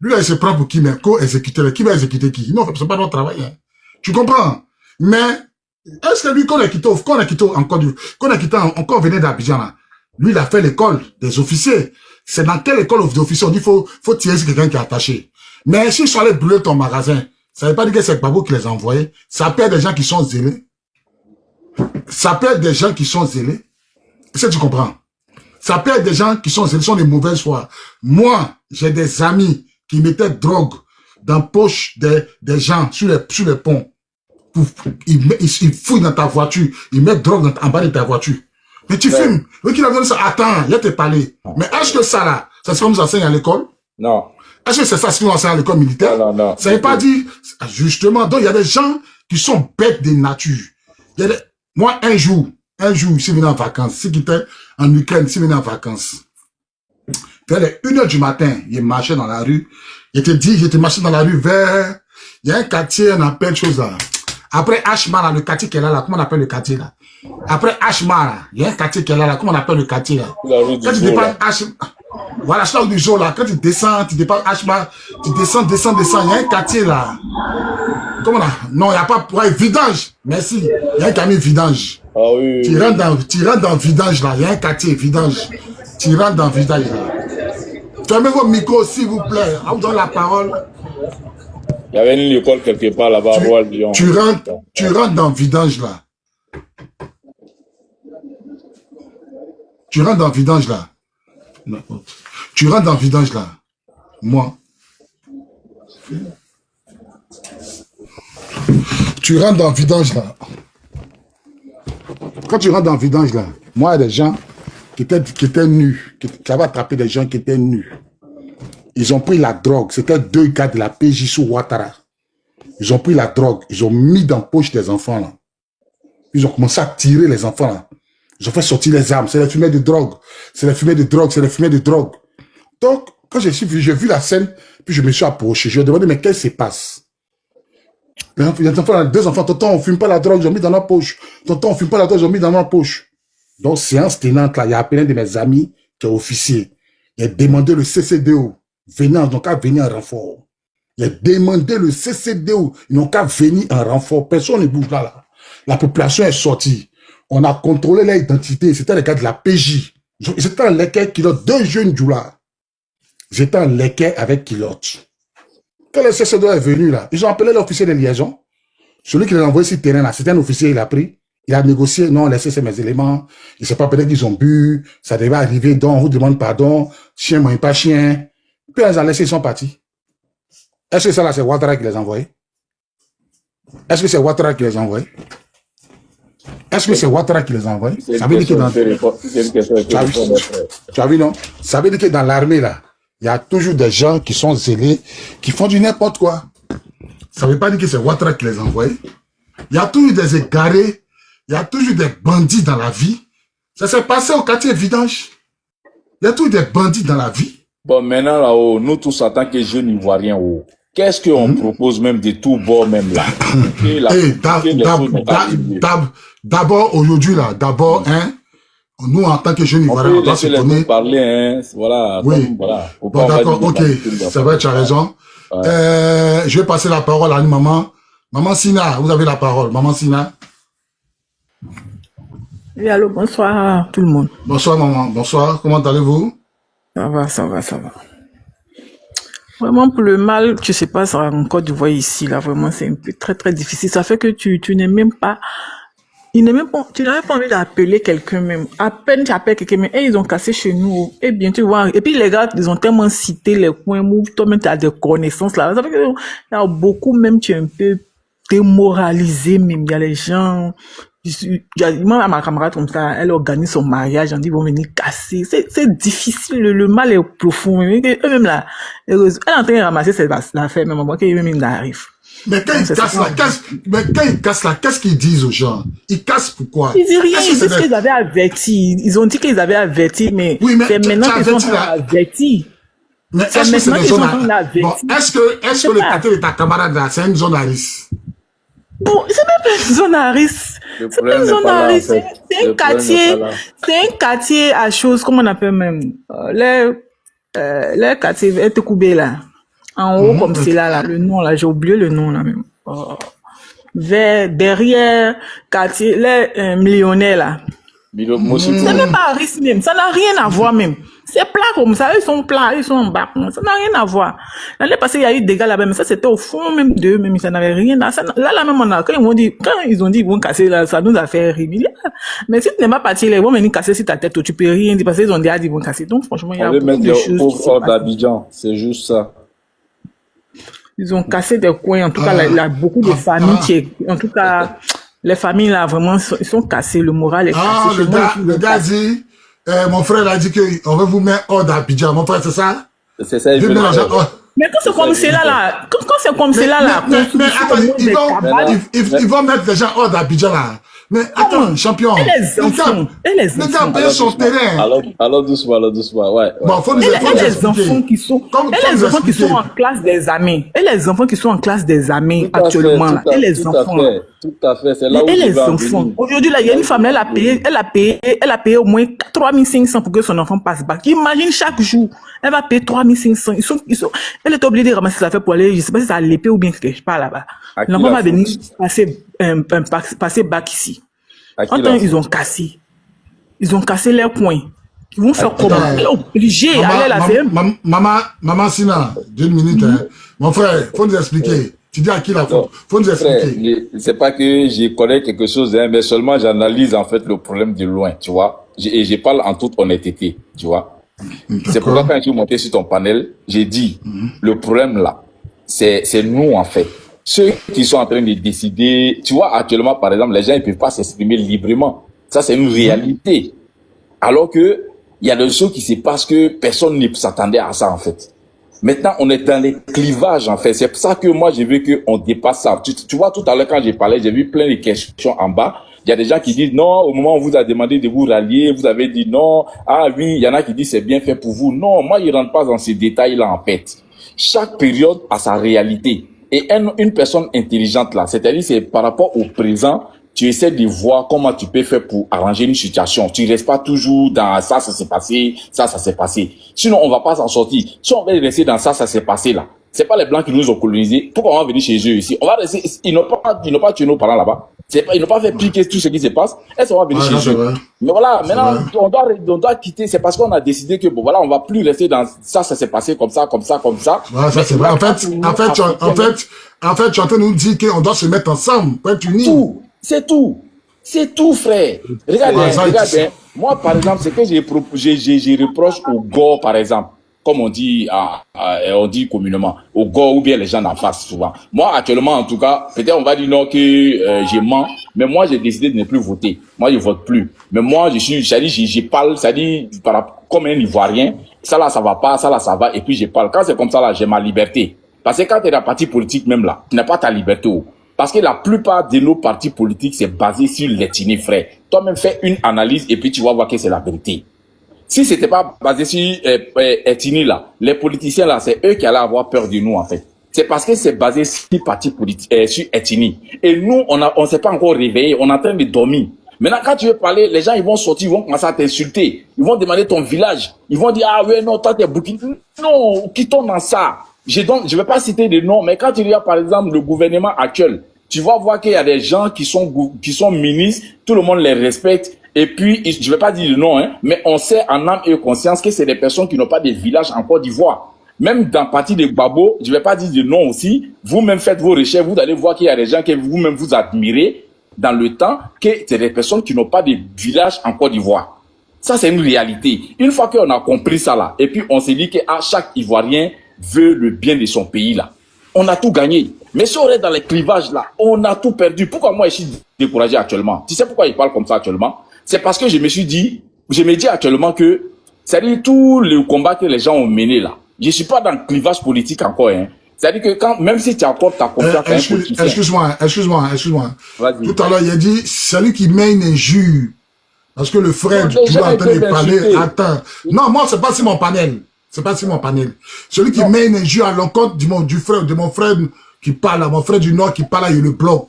Speaker 1: lui, il se prend pour qui, mais co-exécuter-les. Qui va exécuter qui? Non, c'est pas notre travail, hein. Tu comprends? Mais, est-ce que lui, quand on a quitté encore venait d'Abidjan, là, lui, il a fait l'école des officiers. C'est dans quelle école d'officiers? On dit, faut tirer sur quelqu'un qui est attaché. Mais si je suis allé brûler ton magasin, ça veut pas dire que c'est Gbagbo qui les a envoyés. Ça peut être des gens qui sont zélés. Est-ce que tu comprends? Ça peut être des gens qui sont des mauvaises foi. Moi, j'ai des amis qui mettaient drogue dans la poche des gens sur les ponts. Ils fouillent dans ta voiture. Ils mettent drogue en bas de ta voiture. Mais tu fumes. Oui, qu'il a donné ça. Attends, il a te parlé. Mais est-ce que ça là, c'est ce qu'on nous enseigne à l'école?
Speaker 6: Non.
Speaker 1: Est-ce que c'est ça ce qu'on nous enseigne à l'école militaire?
Speaker 6: Non.
Speaker 1: Ça veut pas dire, justement. Donc, il y a des gens qui sont bêtes de nature. Moi, un jour, ici, venu en vacances. Si j'étais en Ukraine, ici, venu en vacances. Vers les 1h du matin, il marchait dans la rue. J'étais marché dans la rue vers, il y a un quartier, on appelle chose là. Après Ashmar, là, le quartier qui est là, comment on appelle le quartier là? Après Ashmar, là, il y a un quartier qui est là, comment on appelle le quartier là? Quand tu dépasses Ashmar, voilà, c'est là où du jour là, quand tu descends, tu dépasses Ashmar, tu descends, il y a un quartier là. Comment là? Non, il n'y a pas, ouais, vidange. Merci. Il y a un camion vidange.
Speaker 6: Ah oui.
Speaker 1: Tu rentres dans vidange là, il y a un quartier vidange. Tu rentres dans vidange là. Fermez vos micros s'il vous plaît. On vous donne la parole.
Speaker 6: Il y avait une école quelque part là-bas à Rouen-Lyon.
Speaker 1: Tu rentres dans vidange là. Tu rentres dans vidange là. Tu rentres dans vidange là. Moi. Tu rentres dans vidange là. Quand tu rentres dans vidange là, moi, il y a des gens qui étaient nus, qui avaient attrapé des gens qui étaient nus. Ils ont pris la drogue. C'était 2 gars de la PJ sous Ouattara. Ils ont pris la drogue. Ils ont mis dans la poche des enfants là. Ils ont commencé à tirer les enfants là. Ils ont fait sortir les armes. C'est les fumées de drogue. Donc, quand j'ai vu la scène, puis je me suis approché. Je lui ai demandé, mais qu'est-ce qui se passe? Les enfants, 2 enfants, tonton, on ne fume pas la drogue, ils ont mis dans leur poche. Tonton, on ne fume pas la drogue, ils ont mis dans leur poche. Donc, séance tenante, là, il a appelé un de mes amis qui est officier. Il a demandé le CCDO. Donc, à venir en renfort. Il a demandé le CCDO. Ils n'ont qu'à venir en renfort. Personne ne bouge là. La population est sortie. On a contrôlé leur identité. C'était les gars de la PJ. J'étais en Lekki, Kilote, 2 jeunes Djoula. J'étais en Lekki avec Kilote. Quand le CCDO est venu là, ils ont appelé l'officier de liaison. Celui qui les a envoyé sur le terrain là, c'était un officier, il a pris. Il a négocié, non, laissez mes éléments. Je ne sais pas, peut-être qu'ils ont bu. Ça devait arriver, donc on vous demande pardon. Chien, moi, pas chien. Puis ils ont laissé, ils sont partis. Est-ce que ça là, c'est Ouattara qui les a envoyés? Est-ce que c'est Ouattara qui les a envoyés? Est-ce que c'est Ouattara qui les a envoyés? Ça veut dire que dans... Tu as vu, non? Ça veut dire que dans l'armée, là, il y a toujours des gens qui sont zélés, qui font du n'importe quoi. Ça ne veut pas dire que c'est Ouattara qui les a envoyés. Il y a toujours des égarés, il y a toujours des bandits dans la vie. Ça s'est passé au quartier Vidange. Il y a toujours des bandits dans la vie.
Speaker 6: Bon, maintenant, là-haut, nous tous, en tant que jeunes Ivoiriens, qu'est-ce qu'on propose même de tout bord, même là?
Speaker 1: D'abord, aujourd'hui, là, hein, nous, en tant que jeunes Ivoiriens, on doit se donner...
Speaker 6: parler, hein, voilà.
Speaker 1: Oui.
Speaker 6: Comme, voilà.
Speaker 1: Bon, d'accord, ok. C'est vrai, tu as raison. Ouais. Je vais passer la parole à une maman. Maman Sina, vous avez la parole. Maman Sina.
Speaker 3: Oui, allô, bonsoir tout le monde.
Speaker 1: Bonsoir, maman. Bonsoir. Comment allez-vous?
Speaker 3: Ça va. Vraiment, pour le mal, tu sais pas, ça en Côte d'Ivoire ici, là, vraiment, c'est un peu très, très difficile. Ça fait que tu n'es même pas, tu n'as même pas envie d'appeler quelqu'un même. À peine tu appelles quelqu'un, mais ils ont cassé chez nous. Eh bien, tu vois. Et puis, les gars, ils ont tellement cité les coins où toi-même tu as des connaissances, là. Ça fait que, il y a beaucoup, même, tu es un peu démoralisé, même. Il y a les gens, moi, ma camarade comme ça, elle organise son mariage, on dit, ils vont venir casser. C'est difficile, le mal est profond. Eux-mêmes là, elle est en train de ramasser cette affaire, même moi, qu'eux-mêmes ils arrivent.
Speaker 1: Mais quand ils cassent là, qu'est-ce qu'ils disent aux gens? Ils cassent pourquoi?
Speaker 3: Ils disent rien, ils disent qu'ils avaient averti. Ils ont dit qu'ils avaient averti, mais c'est maintenant qu'ils sont avertis.
Speaker 1: Mais est-ce que c'est des zones à risque? Bon, est-ce que le quartier de ta camarade là, c'est une zone à risque?
Speaker 3: Bon, c'est même pas une zone à risque. C'est pas une zone à risque. C'est un quartier à choses, comment on appelle même, le quartier Etekoubé là. En haut, comme c'est là, le nom là, j'ai oublié le nom là même. Derrière, quartier, les millionnaires là. C'est même pas à risque même, ça n'a rien à voir même. C'est plat comme ça, ils sont plats, ils sont en bas, ça n'a rien à voir. L'année passée, il y a eu des gars là-bas, mais ça c'était au fond même d'eux, même ça n'avait rien à ça. Là même, quand ils ont dit ils vont casser là, ça nous a fait rire. Mais si tu n'es pas parti, là, ils vont venir casser sur ta tête, tu peux rien dire, parce qu'ils ont dit ils vont casser. Donc franchement, il y a beaucoup de choses.
Speaker 6: On veut mettre hors d'Abidjan, c'est juste ça.
Speaker 3: Ils ont cassé des coins, en tout cas, il y a beaucoup de familles en tout cas, les familles là, vraiment, ils sont cassés, le moral est cassé.
Speaker 1: Le gars dit, mon frère a dit qu'on veut vous mettre hors d'Abidjan. Mon frère, c'est ça?
Speaker 6: C'est ça, il veut
Speaker 3: mais quand c'est comme c'est là, quand c'est comme c'est là,
Speaker 1: mais attends, ils vont mettre les gens hors d'Abidjan là. Mais attends, champion.
Speaker 3: Et les enfants.
Speaker 1: Les gars payent son terrain.
Speaker 6: Alors doucement, ouais.
Speaker 1: Bon, faut nous
Speaker 3: les enfants qui sont, et les enfants qui sont en classe des amis. Et les enfants qui sont en classe des amis actuellement là. Et les enfants.
Speaker 6: Tout à fait, c'est là où
Speaker 3: et les enfants. Aujourd'hui là, il y a une femme, elle a payé au moins 3500 pour que son enfant passe bac. Imagine chaque jour, elle va payer 3500. Elle est obligée de ramasser ses affaires pour aller, je sais pas si c'est à l'épée ou bien quelque part là-bas. L'enfant va venir passer bac ici. Entends, ils ont cassé leurs points. Ils vont faire comment? Elle est obligée d'aller la faire.
Speaker 1: Maman Sina, 2 minutes. Mon frère, faut nous expliquer. Tu dis à qui la faute? Faut nous expliquer.
Speaker 6: C'est pas que je connais quelque chose, mais seulement j'analyse en fait le problème de loin, tu vois. Et je parle en toute honnêteté, tu vois. C'est pourquoi quand je suis monté sur ton panel, j'ai dit, le problème là, c'est nous en fait. Ceux qui sont en train de décider, tu vois, actuellement, par exemple, les gens, ils peuvent pas s'exprimer librement. Ça, c'est une réalité. Alors que, il y a des choses qui se passent que personne ne s'attendait à ça, en fait. Maintenant, on est dans les clivages, en fait. C'est pour ça que moi, je veux qu'on dépasse ça. Tu vois, tout à l'heure, quand j'ai parlé, j'ai vu plein de questions en bas. Il y a des gens qui disent non, au moment où on vous a demandé de vous rallier, vous avez dit non. Ah oui, il y en a qui disent c'est bien fait pour vous. Non, moi, je rentre pas dans ces détails-là, en fait. Chaque période a sa réalité. Et une personne intelligente là, c'est-à-dire c'est par rapport au présent, tu essaies de voir comment tu peux faire pour arranger une situation. Tu restes pas toujours dans ça s'est passé, ça s'est passé. Sinon, on va pas s'en sortir. Si on va rester dans ça s'est passé là, c'est pas les Blancs qui nous ont colonisés. Pourquoi on va venir chez eux ici? On va rester, ils n'ont pas tué nos parents là-bas. Ils n'ont pas fait piquer tout ce qui se passe. Elles sont venues chez eux. Mais voilà, maintenant, on doit quitter. C'est parce qu'on a décidé que, bon, voilà, on va plus rester dans ça s'est passé comme ça.
Speaker 1: Voilà, ça c'est vrai. En fait, tu es en train de nous dire qu'on doit se mettre ensemble pour être unis.
Speaker 6: C'est tout, frère. Regardez. Moi, par exemple, c'est que j'ai reproche au GO, par exemple. Comme on dit communément, au GO ou bien les gens d'en face souvent. Moi, actuellement, en tout cas, peut-être on va dire non que je mens, mais moi, j'ai décidé de ne plus voter. Moi, je vote plus. Mais moi, je parle, comme un Ivoirien. Ça là, ça va pas, ça là, ça va, et puis je parle. Quand c'est comme ça là, j'ai ma liberté. Parce que quand tu es dans la partie politique même là, tu n'as pas ta liberté. Parce que la plupart de nos partis politiques, c'est basé sur l'ethnie, frère. Toi-même, fais une analyse et puis tu vas voir que c'est la vérité. Si c'était pas basé sur ethnie là, les politiciens là, c'est eux qui allaient avoir peur de nous en fait. C'est parce que c'est basé sur parti politique, sur ethnie. Et nous, on s'est pas encore réveillé, on est en train de dormir. Maintenant, quand tu veux parler, les gens ils vont sortir, ils vont commencer à t'insulter, ils vont demander ton village, ils vont dire ah ouais non toi t'es Burkina. Non, quittons dans ça. Je vais pas citer des noms, mais quand tu regardes par exemple le gouvernement actuel, tu vas voir qu'il y a des gens qui sont ministres, tout le monde les respecte. Et puis, je vais pas dire le nom, mais on sait en âme et conscience que c'est des personnes qui n'ont pas de village en Côte d'Ivoire. Même dans le parti de Gbagbo, je vais pas dire le nom aussi, vous-même faites vos recherches, vous allez voir qu'il y a des gens que vous-même vous admirez dans le temps, que c'est des personnes qui n'ont pas de village en Côte d'Ivoire. Ça, c'est une réalité. Une fois qu'on a compris ça là, et puis on s'est dit que chaque Ivoirien veut le bien de son pays là, on a tout gagné. Mais si on est dans les clivages là, on a tout perdu. Pourquoi moi je suis découragé actuellement? Tu sais pourquoi il parle comme ça actuellement? C'est parce que je me dis actuellement que, c'est-à-dire tout le combat que les gens ont mené là, je suis pas dans le clivage politique encore, C'est-à-dire que même si tu accordes ta confiance à un politicien.
Speaker 1: Excuse-moi.
Speaker 6: Vas-y.
Speaker 1: Tout à l'heure, il a dit, celui qui met une injure. Parce que le frère, tu vas en train de parler, attends. Non, moi, c'est pas sur mon panel. Celui qui met une injure à l'encontre de mon frère qui parle là, mon frère du Nord qui parle là, il le bloque.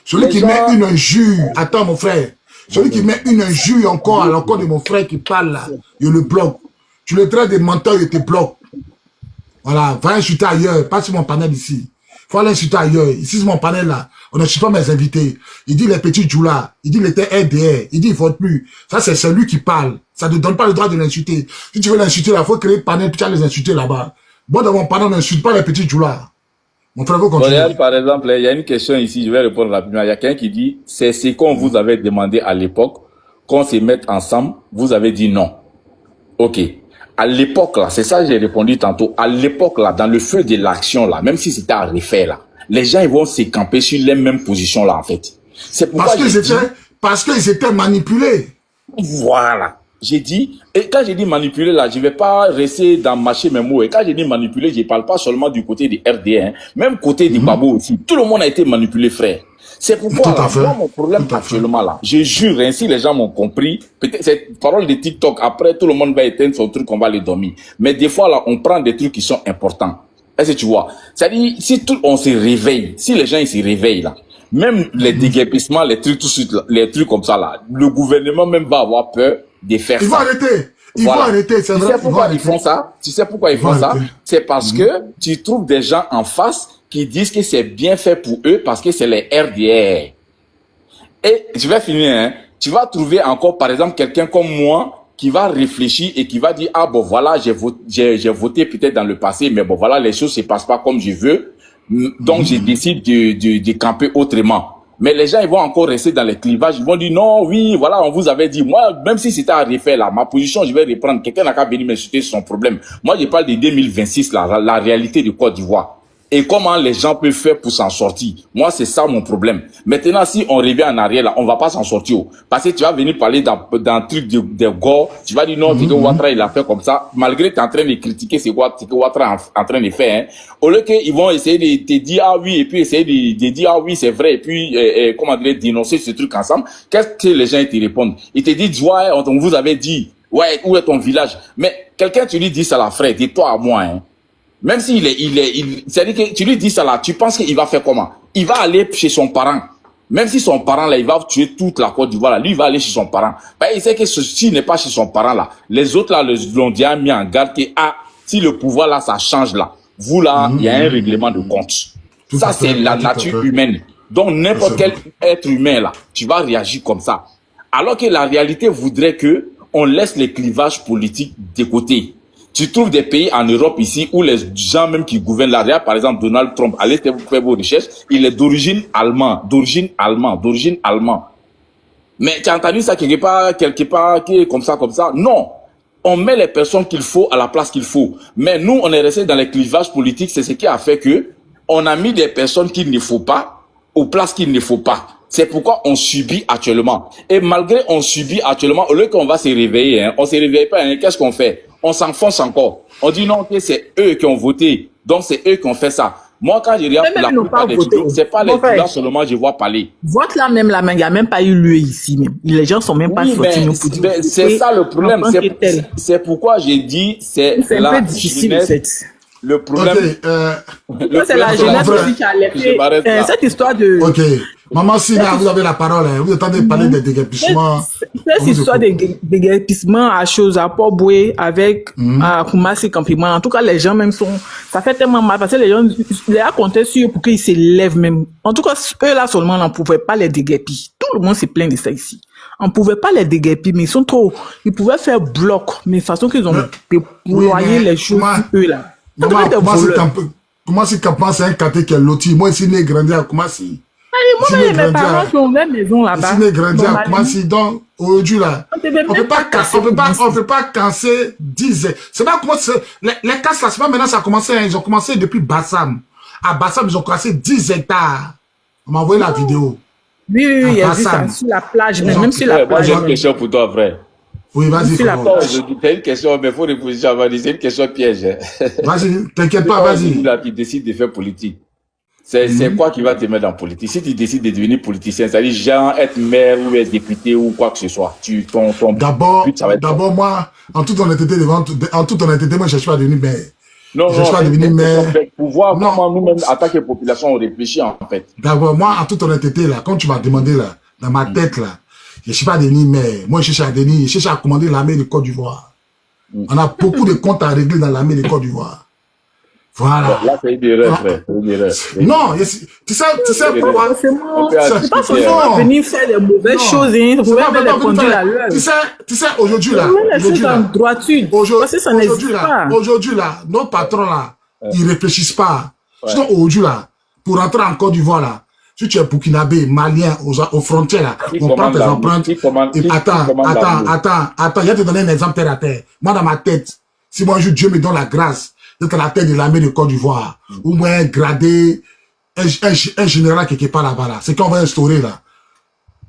Speaker 1: Celui qui met une injure, attends mon frère. Celui qui met une injure encore à l'encontre de mon frère qui parle là, il le bloque. Tu le traites de menteur, il te bloque. Voilà, va insulter ailleurs, pas sur mon panel ici. Faut aller insulter ailleurs. Ici, sur mon panel là, on n'insulte pas mes invités. Il dit les petits Djoula, il dit il était RDR, il dit il vote plus. Ça, c'est celui qui parle. Ça ne donne pas le droit de l'insulter. Si tu veux l'insulter là, il faut créer un panel, puis tu vas les insulter là-bas. Moi, dans mon panel, on n'insulte pas les petits Djoula. Mon frère, vous continuez.
Speaker 6: Par exemple, il y a une question ici, je vais répondre rapidement. Il y a quelqu'un qui dit, c'est ce qu'on vous avait demandé à l'époque, qu'on se mette ensemble, vous avez dit non. Ok. À l'époque là, c'est ça que j'ai répondu tantôt, à l'époque là, dans le feu de l'action là, même si c'était à refaire là, les gens ils vont se camper sur les mêmes positions là en fait. C'est pourquoi
Speaker 1: parce qu'ils étaient manipulés.
Speaker 6: Voilà. J'ai dit, et quand j'ai dit manipuler là, je vais pas rester dans mâcher mes mots. Et quand j'ai dit manipuler, je parle pas seulement du côté des RD, même côté des Gbagbo aussi. Tout le monde a été manipulé, frère. C'est pourquoi, là, moi, mon problème actuellement là, je jure, ainsi les gens m'ont compris, peut-être cette parole de TikTok, après tout le monde va éteindre son truc, on va les dormir. Mais des fois là, on prend des trucs qui sont importants. Est-ce que tu vois? C'est-à-dire, si on se réveille, si les gens ils se réveillent là, même les déguerpissements, les trucs, tout de suite, les trucs comme ça là, le gouvernement même va avoir peur de faire ça.
Speaker 1: Ils vont arrêter. Ils vont arrêter, c'est vrai.
Speaker 6: Tu sais pourquoi ils font ça? Tu sais pourquoi ils font ça? C'est parce que tu trouves des gens en face qui disent que c'est bien fait pour eux parce que c'est les RDR. Et je vais finir, tu vas trouver encore, par exemple, quelqu'un comme moi qui va réfléchir et qui va dire, ah bon, voilà, j'ai voté peut-être dans le passé, mais bon, voilà, les choses se passent pas comme je veux. Donc, je décide de camper autrement. Mais les gens, ils vont encore rester dans les clivages. Ils vont dire, non, oui, voilà, on vous avait dit. Moi, même si c'était à refaire là, ma position, je vais reprendre. Quelqu'un n'a qu'à venir m'insulter sur son problème. Moi, je parle de 2026 là, la réalité du Côte d'Ivoire. Et comment les gens peuvent faire pour s'en sortir. Moi, c'est ça mon problème. Maintenant, si on revient en arrière, là, on va pas s'en sortir. Parce que tu vas venir parler dans un truc de gore. Tu vas dire non, c'est que Ouattara, il a fait comme ça. Malgré que tu es en train de critiquer ce que Ouattara est en train de faire. Au lieu qu'ils vont essayer de te dire ah oui, et puis essayer de dire ah oui, c'est vrai, et puis, comment dire, dénoncer ce truc ensemble. Qu'est-ce que les gens te répondent? Ils te disent, ouais, on vous avait dit, ouais, où est ton village? Mais quelqu'un, tu lui dis ça, la frère, dis-toi à moi, Même s'il c'est-à-dire que tu lui dis ça là, tu penses qu'il va faire comment? Il va aller chez son parent. Même si son parent là, il va tuer toute la Côte d'Ivoire là, lui il va aller chez son parent. Ben, il sait que s'il n'est pas chez son parent là, les autres là l'ont déjà mis en garde que si le pouvoir là ça change là, vous là, il y a un règlement de compte. Ça c'est la nature humaine. Donc, n'importe quel être humain, là, tu vas réagir comme ça. Alors que la réalité voudrait que on laisse les clivages politiques de côté. Tu trouves des pays en Europe ici où les gens même qui gouvernent là, par exemple Donald Trump, allez faire vos recherches, il est d'origine allemande. Mais tu as entendu ça quelque part, qui est comme ça? Non. On met les personnes qu'il faut à la place qu'il faut. Mais nous, on est resté dans les clivages politiques, c'est ce qui a fait que on a mis des personnes qu'il ne faut pas aux places qu'il ne faut pas. C'est pourquoi on subit actuellement. Et malgré on subit actuellement, au lieu qu'on va se réveiller, hein, on se réveille pas, hein, qu'est-ce qu'on fait? On s'enfonce encore. On dit non, okay, c'est eux qui ont voté. Donc c'est eux qui ont fait ça. Moi, quand je regarde la plupart des vidéos, c'est pas les gens seulement je vois parler.
Speaker 3: Vote là même, il n'y a même pas eu lieu ici même. Les gens sont même pas sortis.
Speaker 6: C'est ça le problème. C'est pourquoi j'ai dit c'est
Speaker 3: un peu difficile en fait.
Speaker 6: Le problème.
Speaker 3: C'est la jeunesse aussi qui a alerté. Cette histoire de.
Speaker 1: Ok. Maman Sina, vous avez la parole. Hein. Vous entendez parler des déguerpissements.
Speaker 3: Cette histoire de déguerpissement à chose à Port-Boué avec Koumassi Campement. En tout cas, les gens même sont. Ça fait tellement mal parce que les gens comptaient sur eux pour qu'ils se lèvent même. En tout cas, eux là seulement, on ne pouvait pas les déguerpir. Tout le monde se plaint de ça ici. On ne pouvait pas les déguerpir, mais ils sont trop. Ils pouvaient faire bloc, mais de façon qu'ils ont déployé les choses eux là. Comment si Campement c'est un quartier qui est loti? Moi ici, né grandi à Koumassi. Moi, mes parents qui ont une maison là-bas.
Speaker 1: Si grandi à Koumassi, donc aujourd'hui là, on peut pas casser 10. C'est pas comment les casses là, c'est pas maintenant ça a commencé. Ils ont commencé depuis Bassam. À Bassam, ils ont cassé 10 hectares. On m'a envoyé la vidéo.
Speaker 3: Oui, il y a vu ça sur la plage, même sur la plage.
Speaker 6: J'ai une question pour toi, frère.
Speaker 1: Oui, vas-y.
Speaker 6: C'est une question, mais il faut répondre, c'est une question piège.
Speaker 1: Vas-y, t'inquiète pas, vas-y.
Speaker 6: Là, qui décide de faire politique. C'est quoi qui va te mettre en politique? Si tu décides de devenir politicien, c'est-à-dire genre être maire ou être député ou quoi que ce soit,
Speaker 1: D'abord, moi, en toute honnêteté, moi, je cherche pas à devenir maire.
Speaker 6: Non, je cherche pas à devenir maire. Pour voir comment nous-mêmes, en tant que population, on réfléchit, en fait.
Speaker 1: D'abord, moi, en toute honnêteté, là, quand tu m'as demandé, là, dans ma tête, là, je cherche pas à devenir maire. Moi, je cherche à commander l'armée de Côte d'Ivoire. On a beaucoup de comptes à régler dans l'armée de Côte d'Ivoire. Voilà.
Speaker 6: Là, c'est une erreur, frère.
Speaker 1: Non, tu sais pourquoi?
Speaker 3: C'est pas forcément venir faire des mauvaises choses, hein. Vous pouvez faire des conduire à l'heure.
Speaker 1: Tu sais, aujourd'hui, là. Aujourd'hui, là, nos patrons, là, ils réfléchissent pas. Sinon, aujourd'hui, là, pour rentrer en Côte d'Ivoire, là, si tu es burkinabé, malien, aux frontières, là, on prend tes empreintes. Attends, je vais te donner un exemple terre à terre. Moi, dans ma tête, si moi, Dieu me donne la grâce d'être à la tête de l'armée de Côte d'Ivoire, ou moins un gradé, un général quelque part là-bas, là, c'est qu'on va instaurer, là.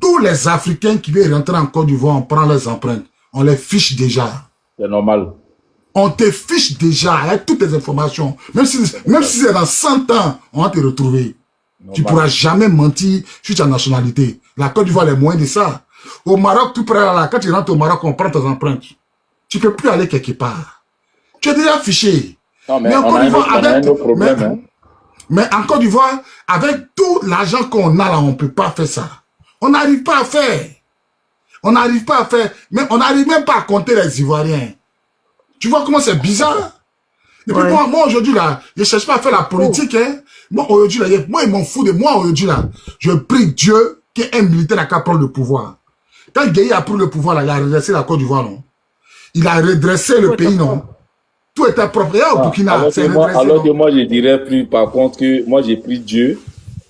Speaker 1: Tous les Africains qui veulent rentrer en Côte d'Ivoire, on prend leurs empreintes. On les fiche déjà.
Speaker 6: C'est normal.
Speaker 1: On te fiche déjà avec toutes les informations. Même si c'est dans 100 ans, on va te retrouver. Normal. Tu pourras jamais mentir sur ta nationalité. La Côte d'Ivoire est moins de ça. Au Maroc, tout près là, quand tu rentres au Maroc, on prend tes empreintes. Tu peux plus aller quelque part. Tu es déjà fiché.
Speaker 6: Non, mais en Côte d'Ivoire,
Speaker 1: mais en Côte d'Ivoire, avec tout l'argent qu'on a là, on peut pas faire ça. On n'arrive pas à faire. Mais on n'arrive même pas à compter les Ivoiriens. Tu vois comment c'est bizarre? Et puis moi aujourd'hui là, je cherche pas à faire la politique, hein. Moi aujourd'hui là, moi ils m'en fous de moi aujourd'hui là. Je prie Dieu qu'un militaire n'a qu'à prendre le pouvoir. Quand Gueye a pris le pouvoir là, il a redressé la Côte d'Ivoire, non? Il a redressé le pays, non? Tout était propre. Et au Burkina,
Speaker 6: alors que moi je dirais plus, par contre, que moi j'ai pris Dieu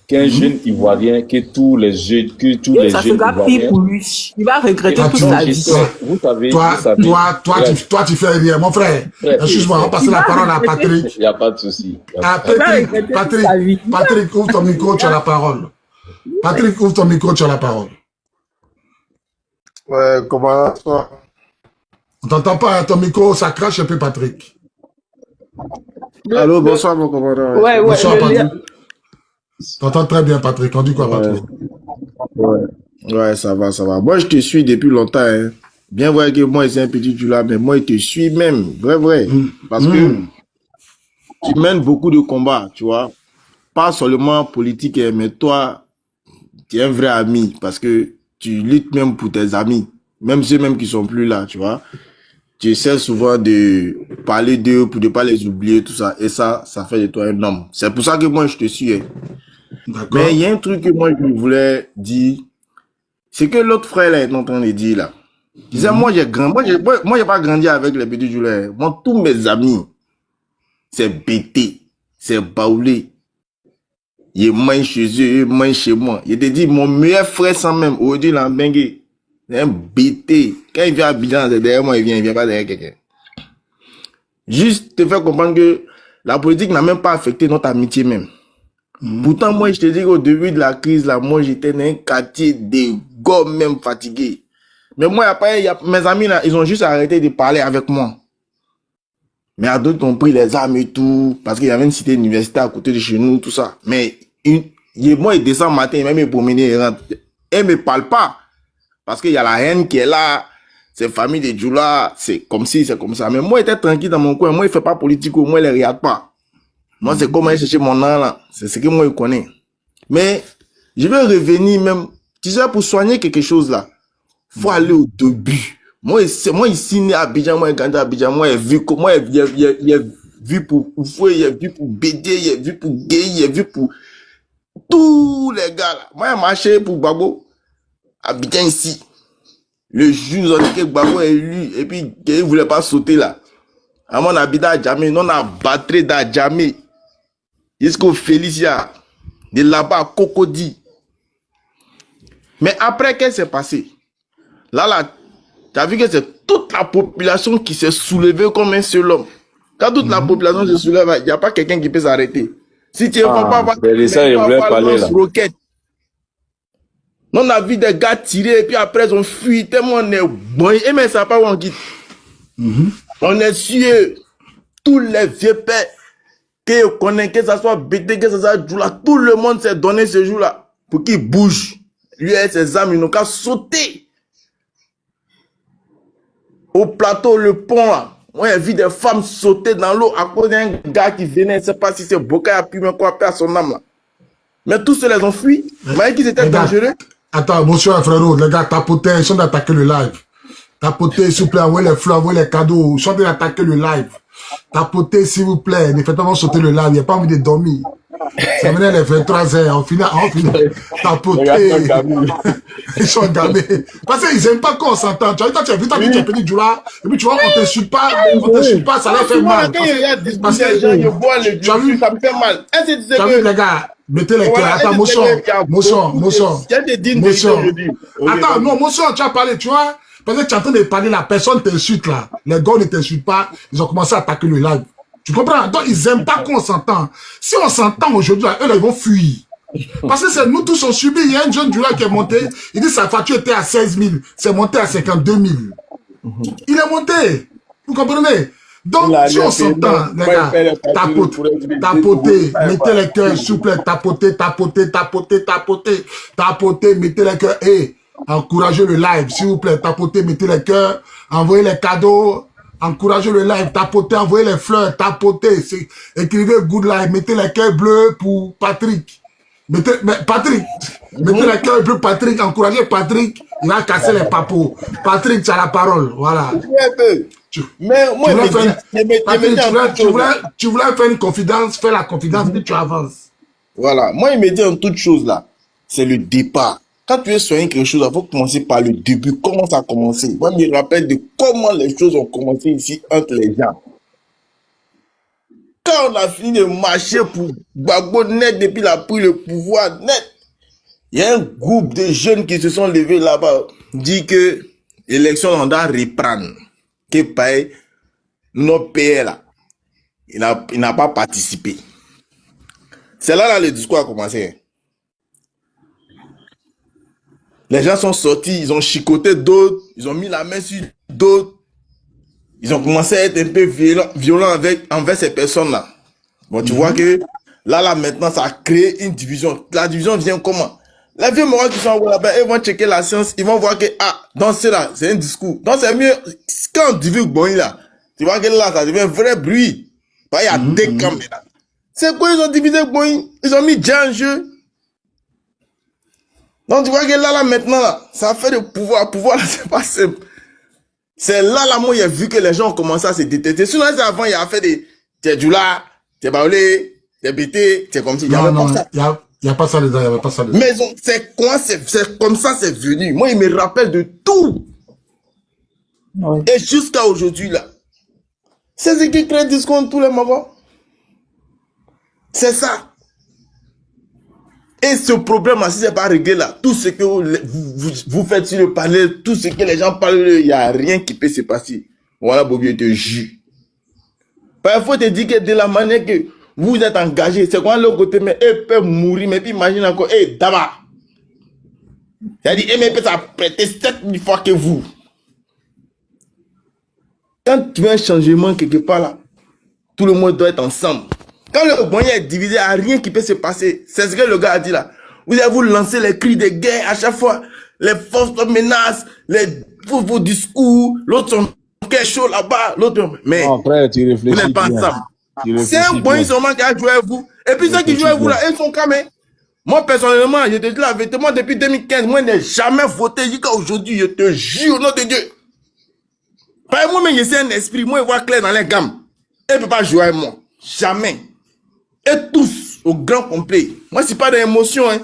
Speaker 6: qu'un jeune Ivoirien, que tous les jeunes Ivoiriens.
Speaker 3: Ça sera pire pour lui. Il va regretter toute sa vie.
Speaker 6: Vous savez,
Speaker 1: toi, tu fais rien, mon frère. Excuse-moi, on va passer la parole à Patrick.
Speaker 6: Il n'y a pas de souci.
Speaker 1: Patrick, ouvre ton micro, tu as la parole. Patrick, ouvre ton micro, tu as la parole.
Speaker 7: Ouais, comment ça?
Speaker 1: On t'entend pas, hein, ton micro, ça crache un peu, Patrick.
Speaker 7: Allô, bonsoir, mon commandant.
Speaker 3: Ouais.
Speaker 1: Bonsoir, Patrick. T'entends très bien, Patrick. On dit quoi, Patrick?
Speaker 7: Ouais, ça va. Moi, je te suis depuis longtemps, hein. Bien vrai que moi, c'est un petit du là, mais moi, je te suis même. Vrai. Parce que tu mènes beaucoup de combats, tu vois. Pas seulement politique, mais toi, tu es un vrai ami. Parce que tu luttes même pour tes amis. Même ceux même qui sont plus là, tu vois. Tu essaies souvent de parler d'eux pour ne pas les oublier, tout ça. Et ça fait de toi un homme. C'est pour ça que moi, je te suis. Hein. Mais il y a un truc que moi, je voulais dire. C'est que l'autre frère là, est en train de dire là. Il disait, moi, j'ai pas grandi avec les petits Julien. Moi, tous mes amis, c'est BT, c'est Baoulé. Il est moins chez eux, il moins chez moi. Il te dit, mon meilleur frère sans même, aujourd'hui, il a bengue. C'est un BT. Quand il vient à Abidjan, c'est derrière moi, il vient pas derrière quelqu'un. Juste te faire comprendre que la politique n'a même pas affecté notre amitié même. Pourtant, moi, je te dis qu'au début de la crise, là, moi, j'étais dans un quartier de gars même fatigués. Mais moi, après, mes amis, là, ils ont juste arrêté de parler avec moi. Mais à d'autres, ont pris les armes et tout, parce qu'il y avait une cité universitaire à côté de chez nous, tout ça. Mais, moi, il descend matin, il me promener, il rentre. Elle me parle pas. Parce qu'il y a la haine qui est là, c'est famille de Djoula, c'est comme si, c'est comme ça. Mais moi, j'étais tranquille dans mon coin, moi, il fait pas politique, moi, il ne regarde pas. Moi, c'est comment chercher mon nom là. C'est ce que moi, je connais. Mais, je vais revenir même, tu sais, pour soigner quelque chose là, faut aller au début. Moi, ici, né à Abidjan, moi, quand à Abidjan, moi, il a vu pour Oufoué, il a vu pour BD, il a vu pour Gay, il a vu pour tous les gars là. Moi, j'ai marché pour Babo, Abidjan ici. Le juge, on dit que Babo est élu, et puis, il voulait pas sauter là. À mon habitat à Djamé, non, on a battu à Djamé. Jusqu'au Félicia, de là-bas à Cocody. Mais après, qu'est-ce qui s'est passé? Là, tu as vu que c'est toute la population qui s'est soulevée comme un seul homme. Quand toute la population se soulève, il n'y a pas quelqu'un qui peut s'arrêter. Si tu ne vas pas avoir roquette. On a vu des gars tirer et puis après ils ont fui tellement on est bon. Et mais ça pas où on quitte. On est sûr, tous les vieux pères que vous connaissez, que ce soit BT, que ce soit Djoula, tout le monde s'est donné ce jour-là pour qu'il bouge. Lui et ses amis, ils n'ont qu'à sauter. Au plateau, le pont là, moi j'ai vu des femmes sauter dans l'eau à cause d'un gars qui venait, je ne sais pas si c'est Boka a pu même quoi perdre son âme là. Mais tous ceux-là ont fui. Vous voyez qu'ils étaient dangereux.
Speaker 1: Attends, monsieur frérot, les gars, tapotez, ils sont d'attaquer le live. Tapotez, s'il vous plaît, envoyez les fleurs, envoyez les cadeaux, ils sont d'attaquer le live. Tapotez, s'il vous plaît, ne faites pas sauter le live, il n'y a pas envie de dormir. Ça venait les 23h, on finit, tapotez. Ils sont gamés. Parce qu'ils n'aiment pas qu'on s'entende. Tu as vu, tu as petit Djoula, et puis tu vois, on ne t'insulte pas, ça leur fait mal. Parce que, tu as vu, ça me fait mal. Tu as vu, les gars, mettez les cœurs. Attends, motion. Attends, non, motion, tu as parlé, tu vois. Parce que tu es en train de parler, la personne t'insulte là. Les gars ne t'insultent pas, ils ont commencé à attaquer le live. Tu comprends? Donc, ils n'aiment pas qu'on s'entend. Si on s'entend aujourd'hui, eux là, ils vont fuir. Parce que c'est nous tous on subi. Il y a un jeune du là qui est monté, il dit sa facture était à 16 000, c'est monté à 52 000. Il est monté. Vous comprenez? Donc, si on s'entend, les gars, tapotez, mettez les cœurs, s'il vous plaît, tapotez, mettez les cœurs, et encouragez le live, s'il vous plaît, tapotez, mettez les cœurs, envoyez les cadeaux, encouragez le live, tapotez, envoyez les fleurs, tapotez, écrivez good live, mettez les cœurs bleus pour Patrick. Mettez les cœurs bleus, Patrick, encouragez Patrick, il va casser les papos. Patrick, tu as la parole, voilà.
Speaker 7: Mais moi,
Speaker 1: tu voulais faire une confidence, fais la confidence, puis tu avances.
Speaker 7: Voilà. Moi, il me dit en toute chose là, c'est le départ. Quand tu es soigné quelque chose, il faut commencer par le début. Comment ça a commencé? Moi, je me rappelle de comment les choses ont commencé ici entre les gens. Quand on a fini de marcher pour Gbagbo net, depuis qu'il a pris le pouvoir net, il y a un groupe de jeunes qui se sont levés là-bas, dit que l'élection on doit reprendre. Que paye notre pays là, il n'a pas participé. C'est là le discours a commencé. Les gens sont sortis, ils ont chicoté d'autres, ils ont mis la main sur d'autres. Ils ont commencé à être un peu violents envers ces personnes-là. Bon, tu vois que là, maintenant, ça a créé une division. La division vient comment? Les vieux moraux qui sont là-bas, ils vont checker la science, ils vont voir que, dans cela, c'est un discours. Donc, c'est mieux, quand on divise Boeing là, tu vois que là, ça devient un vrai bruit. Il y a des caméras. C'est quoi, ils ont divisé Boeing? Ils ont mis Dieu en jeu. Donc, tu vois que là, maintenant, là, ça fait le pouvoir. Pouvoir, là, c'est pas simple. C'est là, moi, j'ai vu que les gens ont commencé à se détester. Sinon, avant, il y a fait des Djoula, des Baoulé, des BT, c'est comme si il y avait pas ça.
Speaker 1: Il Il n'y a pas ça dedans, il n'y avait pas ça dedans.
Speaker 7: Mais c'est comme ça c'est venu. Moi, il me rappelle de tout.
Speaker 3: Oui.
Speaker 7: Et jusqu'à aujourd'hui, là. C'est ce qui crée discours tous les moments. C'est ça. Et ce problème-là, si ce n'est pas réglé là, tout ce que vous faites sur le panel, tout ce que les gens parlent, il n'y a rien qui peut se passer. Voilà, Bobby, je te jure. Il faut te dire que de la manière que vous êtes engagé, c'est quoi l'autre côté, mais eux peuvent mourir, mais puis imagine encore, d'abord. C'est-à-dire, mais peut prêter 7000 fois que vous. Quand tu veux un changement quelque part là, tout le monde doit être ensemble. Quand le moyen est divisé, il n'y a rien qui peut se passer. C'est ce que le gars a dit là. Vous allez vous lancer les cris de guerre à chaque fois. Les forces de menace, vos discours, l'autre son cœur chaud là-bas, l'autre. Mais
Speaker 6: non, frère, tu réfléchis
Speaker 7: vous n'êtes pas
Speaker 6: bien.
Speaker 7: ensemble. C'est un moyen seulement qui a joué avec vous. Et puis ceux qui jouent avec vous là, ils sont camés. Moi personnellement, je te dis la vérité, moi depuis 2015, moi je n'ai jamais voté jusqu'à aujourd'hui. Je te jure au nom de Dieu. Parce que moi-même, je suis un esprit, moi je vois clair dans les gammes. Et ne peut pas jouer avec moi. Jamais. Et tous, au grand complet. Moi, c'est pas d'émotion, hein.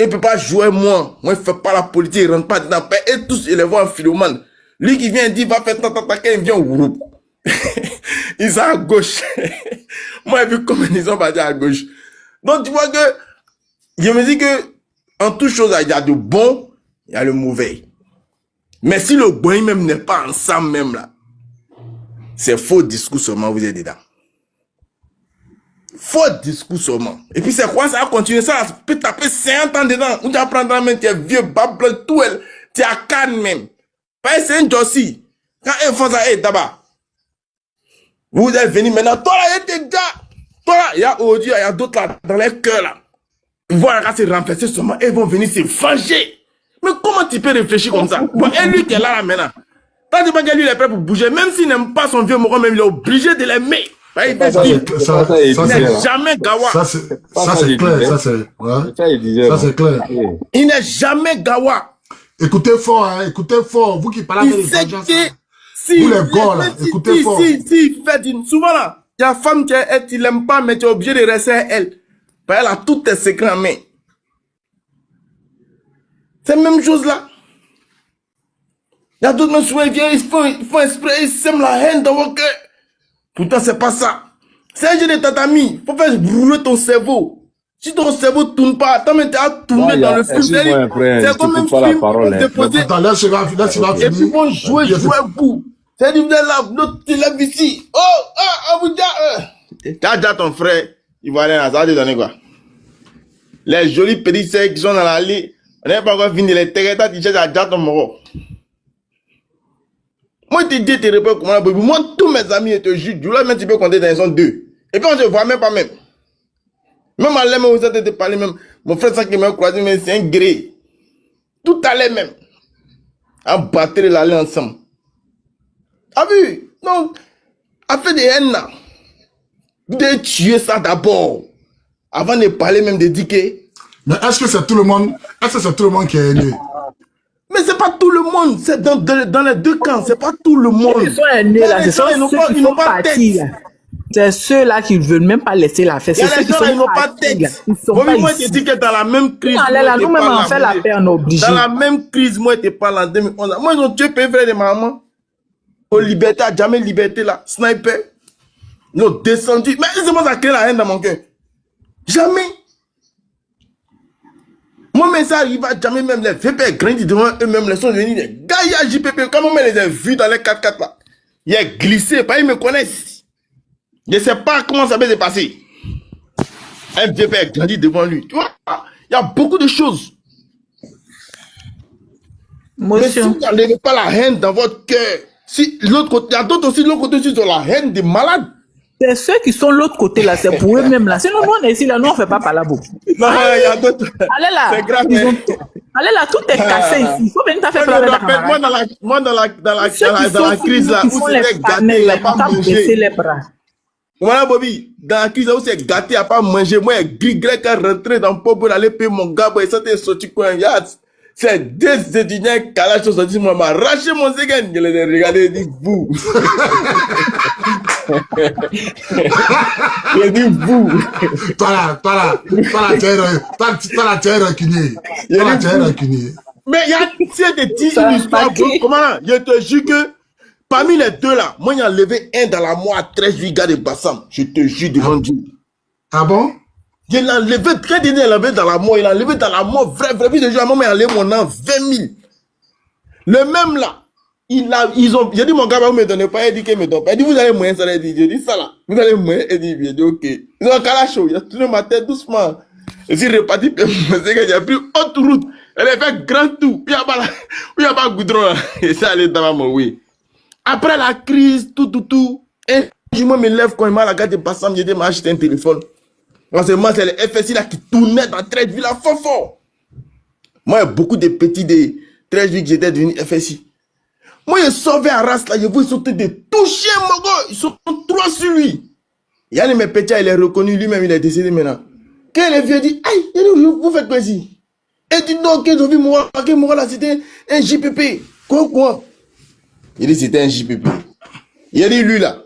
Speaker 7: Il ne peut pas jouer moi. Moi, il ne fait pas la politique, il ne rentre pas dedans. Et tous, il les voit en philomane. Lui qui vient dire, va faire tant, il vient au groupe. Ils sont à gauche. Moi, j'ai vu comment ils sont partis à gauche. Donc, tu vois que, je me dis que, en toute chose, il y a du bon, il y a le mauvais. Mais si le bon même n'est pas ensemble même là, c'est faux discours seulement, vous êtes dedans. Faux discours seulement. Et puis c'est quoi ça va continuer ça? Peut taper 50 ans dedans. Ou tu vas prendre la main, tu es vieux, bable, tout, tu es à Cannes même. Parce que c'est un jossi. Quand ils font ça, d'abord. Vous êtes venu maintenant, toi là, il y a des gars. Toi là, il y a aujourd'hui, il y a d'autres là, dans les cœurs là. Ils vont se renverser seulement et ils vont venir se venger. Mais comment tu peux réfléchir comme ça? Bon, et lui qui est là maintenant. Tant que lui il est prêt pour bouger, même s'il n'aime pas son vieux moron, même il est obligé de l'aimer. Il n'est jamais gawa.
Speaker 1: Ça c'est clair, ça c'est clair.
Speaker 7: Il n'est jamais gawa.
Speaker 1: Écoutez fort, hein, écoutez fort. Vous qui parlez de vengeance, vous les gars là, écoutez fort.
Speaker 7: Si, souvent là, il y a une femme qui l'aime pas, mais tu es obligé de rester à elle. Parce qu'elle a tous tes secrets en main. C'est la même chose là. Il y a d'autres gens qui viennent, ils font exprès, ils sèment la haine dans vos cœurs. Pourtant, c'est pas ça. C'est un jeu de tatami. Faut faire brûler ton cerveau. Si ton cerveau ne tourne pas, attends, mais tu as tourné dans le film. C'est comme un film.
Speaker 1: Attends, là, je vais finir.
Speaker 7: Et puis, ils vont jouer vous. C'est-à-dire, vous êtes là, l'autre, tu lèves ici. Vous dites, tu as déjà ton frère, il va aller dans ça, va te donner quoi? Les jolis petits sœurs qui sont dans la lit, on n'est pas encore fini, les terretas, tu cherches à déjà ton moro. Moi, je te dis, tu réponds comment la Bible. Moi, tous mes amis, je te jure, du là, même tu peux compter dans les sont deux. Et puis, on se voit même pas même. Même à l'air, vous êtes de parler même. Mon frère, ça qui m'a croisé, mais c'est un gré. Tout allait même. À battre l'aller ensemble. Ah vu? Donc, à faire des haines là. De tuer ça d'abord. Avant de parler même de dire que.
Speaker 1: Mais est-ce que c'est tout le monde? Est-ce que c'est tout le monde qui est aimé?
Speaker 7: Mais c'est pas tout le monde, c'est dans les deux camps, c'est pas tout le monde.
Speaker 3: Ils sont aînés là, c'est ceux qui sont partis là. C'est ceux-là qui ne veulent même pas laisser la fête. C'est ceux qui sont
Speaker 7: n'ont pas de tête. Moi, je te dis que dans la même crise.
Speaker 3: Nous-mêmes, on fait la paix, on est obligé.
Speaker 7: Dans la même crise, moi, je te parle en 2011. Moi, ils ont tué père frère de maman. Au liberté, à jamais liberté là. Sniper. Ils ont descendu. Mais c'est moi ça crée la haine dans mon cœur. Jamais. Moi, mais ça arrive à jamais même les VP grandis devant eux-mêmes, les sont venus des gars, il y a JPP, comment on les a vus dans les 4x4 là. Il a glissé, pas ils me connaissent. Je ne sais pas comment ça va se passer. Un VP grandit devant lui. Tu vois, il y a beaucoup de choses. Mais si vous n'avez pas la haine dans votre cœur, si l'autre côté, il y a d'autres aussi, l'autre côté, ils ont la haine des malades.
Speaker 3: C'est ceux qui sont l'autre côté là, c'est pour eux-mêmes là. Sinon, nous on est ici là, nous on ne fait pas là beaucoup.
Speaker 7: Non, il y a d'autres.
Speaker 3: Allez là,
Speaker 7: c'est grave.
Speaker 3: Allez là, tout est cassé ici. Il faut venir t'as fait pleurer ta camarade.
Speaker 7: Moi dans la crise là, où c'était gâté, il n'a pas mangé. Voilà Bobby, dans la crise là où c'est gâté, il n'a pas mangé. Moi, il y a qui est rentré dans le pot pour aller payer mon gars, et ça t'est sorti quoi. C'est des étudiants qui ont sorti, moi, m'a arraché mon ségan. Je les ai regardés et dit, vous. Il dit vous.
Speaker 1: Toi là, tu es rancunier.
Speaker 7: Mais il y a, si elle te dit une histoire, comment là, je te jure que parmi les deux là, moi, il a enlevé un dans la mort à 13 gigas de Bassam. Je te jure devant Dieu.
Speaker 1: Ah bon?
Speaker 7: Il l'a enlevé, très bien, il l'a enlevé dans la mort. Il l'a enlevé dans la mort, vrai. Puis déjà, moi, il a enlevé mon nom, 20 000. Le même là, ils ont, j'ai dit, mon gars, vous me donnez pas, il dit qu'il me donne pas. Il dit, vous allez moyen, ça, il dit, je dis ça là. Vous allez moyen, il dit, bien, ok. Ils ont un calacho, il a tourné ma tête doucement. Et c'est reparti, c'est que j'ai pris autre route. Elle a fait grand tour. Il y a pas goudron là. Et ça allait dans mon oui. Après la crise, tout. Et je me lève quand il m'a la garde de Bassam, j'ai dit, m'a acheté un téléphone. En ce moment, c'est le FSI là qui tournait dans 13 villes à fort. Moi, il y a beaucoup de petits de 13 villes que j'étais devenu FSI. Moi, je sauvé à race là, je vois, ils sont des touchés, mon gars. Ils sont 3 sur lui. Il y a de mes petits, il est reconnu, lui-même, il est décédé maintenant. Quand le vieux dit, aïe, vous faites quoi ici? Et dit non, que j'ai vu moi là, c'était un JPP. Quoi? Il dit, c'était un JPP. Il a dit, lui là.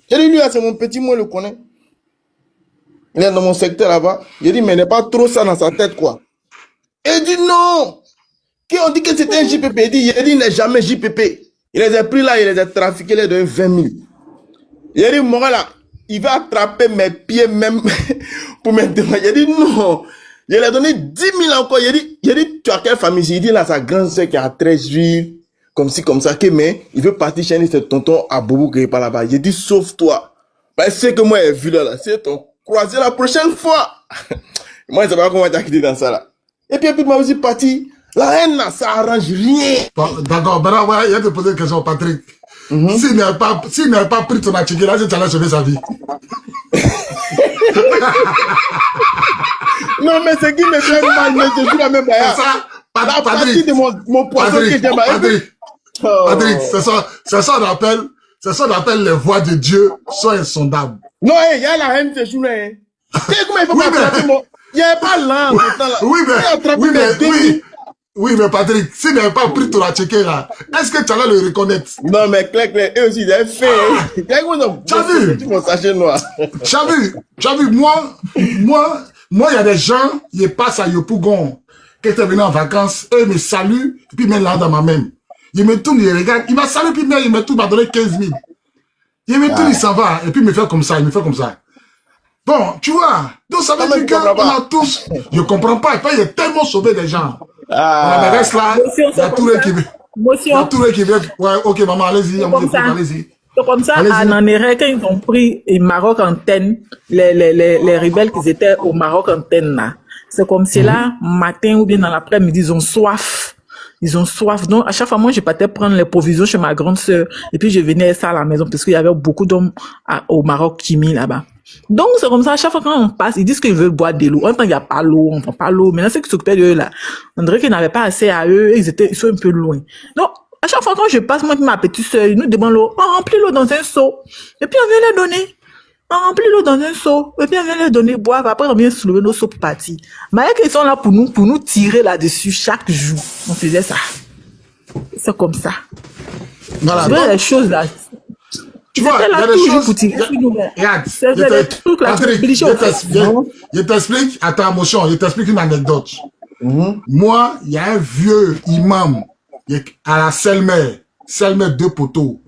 Speaker 7: Il a dit, lui là, c'est mon petit, moi, je le connais. Il est dans mon secteur là-bas. Il dit, mais il n'est pas trop ça dans sa tête, quoi. Il dit, non. Quand on dit que c'était un JPP, il dit, il n'est jamais JPP. Il les a pris là, il les a trafiqués, il les a donné 20 000. Il a dit, moi là, il va attraper mes pieds même pour me demander. Il a dit, non. Il a donné 10 000 encore. Il a dit, tu as quelle famille? Il dit, là, sa grande soeur qui a 13 villes, comme ci, comme ça, mais il veut partir chez ce tonton à Boubou qui est pas là-bas. Il a dit, sauve-toi. Parce que que moi, j'ai vu là, c'est ton croisé la prochaine fois. Moi, je sais pas comment t'as quitté dans ça là. Et puis, moi aussi parti. La haine là, ça arrange rien.
Speaker 1: D'accord, maintenant, ouais, il y a te poser une question, Patrick. S'il n'avait pas pris ton attiqué, là, tu allais sauver sa vie.
Speaker 7: Non, mais ce qui me fait mal, mais je suis la même bagarre.
Speaker 1: Ça,
Speaker 7: Patrick, de mon poisson que j'ai
Speaker 1: Patrick, c'est ça on appelle les voix de Dieu sont insondables.
Speaker 7: Non, il y a la haine, c'est chou là. Tu sais comment il faut pas attraper mon... Il n'y avait pas l'âme,
Speaker 1: Oui, mais Patrick, s'il n'avait pas pris ton attiqué là, est-ce que tu allais le reconnaître?
Speaker 7: Non, mais clair, eux aussi, ils avaient fait.
Speaker 1: Tu as vu? Tu as vu, moi, il y a des gens, ils passent à Yopougon, qui étaient venus en vacances, eux me saluent, et puis ils mettent là dans ma main. Ils me tournent, ils regardent, il m'a salué, puis il me tourne, il m'a donné 15 000. Il me tourne, il s'en va, et puis il me fait comme ça, Bon, tu vois, donc ça veut dire qu'on a tous, je comprends pas, il y a tellement sauvé des gens. On reste là, il y a tout le qui veut. Ouais, ok, maman, allez-y, allez-y.
Speaker 3: C'est comme ça, en Amérique, quand ils ont pris le Maroc antenne, les rebelles qui étaient au Maroc antenne là, c'est comme si là, matin ou bien dans l'après-midi, ils ont soif. Donc, à chaque fois, moi, je partais prendre les provisions chez ma grande sœur, et puis je venais ça à la maison, parce qu'il y avait beaucoup d'hommes au Maroc qui mis là-bas. Donc, c'est comme ça, à chaque fois quand on passe, ils disent qu'ils veulent boire de l'eau. En temps, il n'y a pas l'eau, on prend pas l'eau. Maintenant, ceux qui s'occupaient d'eux, là, on dirait qu'ils n'avaient pas assez à eux, ils sont un peu loin. Donc, à chaque fois quand je passe, moi, ma petite sœur, ils nous demandent l'eau, on remplit l'eau dans un seau. Et puis, on vient les donner. On remplit l'eau dans un seau. Et puis, on vient les donner boire. Après, on vient soulever nos seaux pour partir. Mais ils sont là pour nous tirer là-dessus chaque jour. On faisait ça. C'est comme ça.
Speaker 1: Voilà.
Speaker 3: Tu vois les choses là.
Speaker 1: Tu vois, il y a des choses. Regarde, Patrick, je t'explique, à ta motion, je t'explique une anecdote. Moi, il y a un vieux imam à la Selmer 2 poteaux.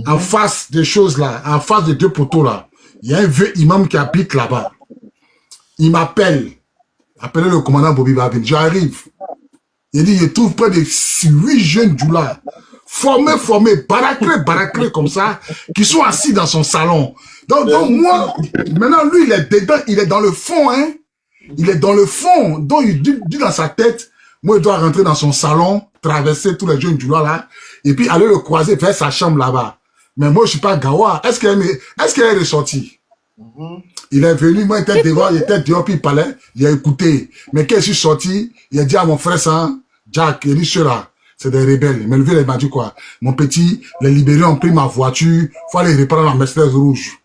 Speaker 1: En face des choses là, en face des 2 poteaux là, il y a un vieux imam qui habite là-bas. Il m'appelle. Appelez le commandant Bobby Babin. J'arrive. Il dit, je trouve près de 8 jeunes djoulas. Formés, baracrés comme ça, qui sont assis dans son salon. Donc moi, maintenant, lui, il est dedans, il est dans le fond, hein. Il est dans le fond. Donc, il dit dans sa tête, moi, il doit rentrer dans son salon, traverser tous les jeunes du là, et puis aller le croiser, faire sa chambre là-bas. Mais moi, je suis pas Gawa. Est-ce qu'il est ressorti? Il est venu, moi, il était devant, il était dehors, puis il parlait, il a écouté. Mais quand je suis sorti, il a dit à mon frère, ça, Jack, il dit, ceux-là, c'est des rebelles. Mais le vieux, il m'a dit quoi? Mon petit, les libérés ont pris ma voiture, faut aller reprendre la Mercedes rouge.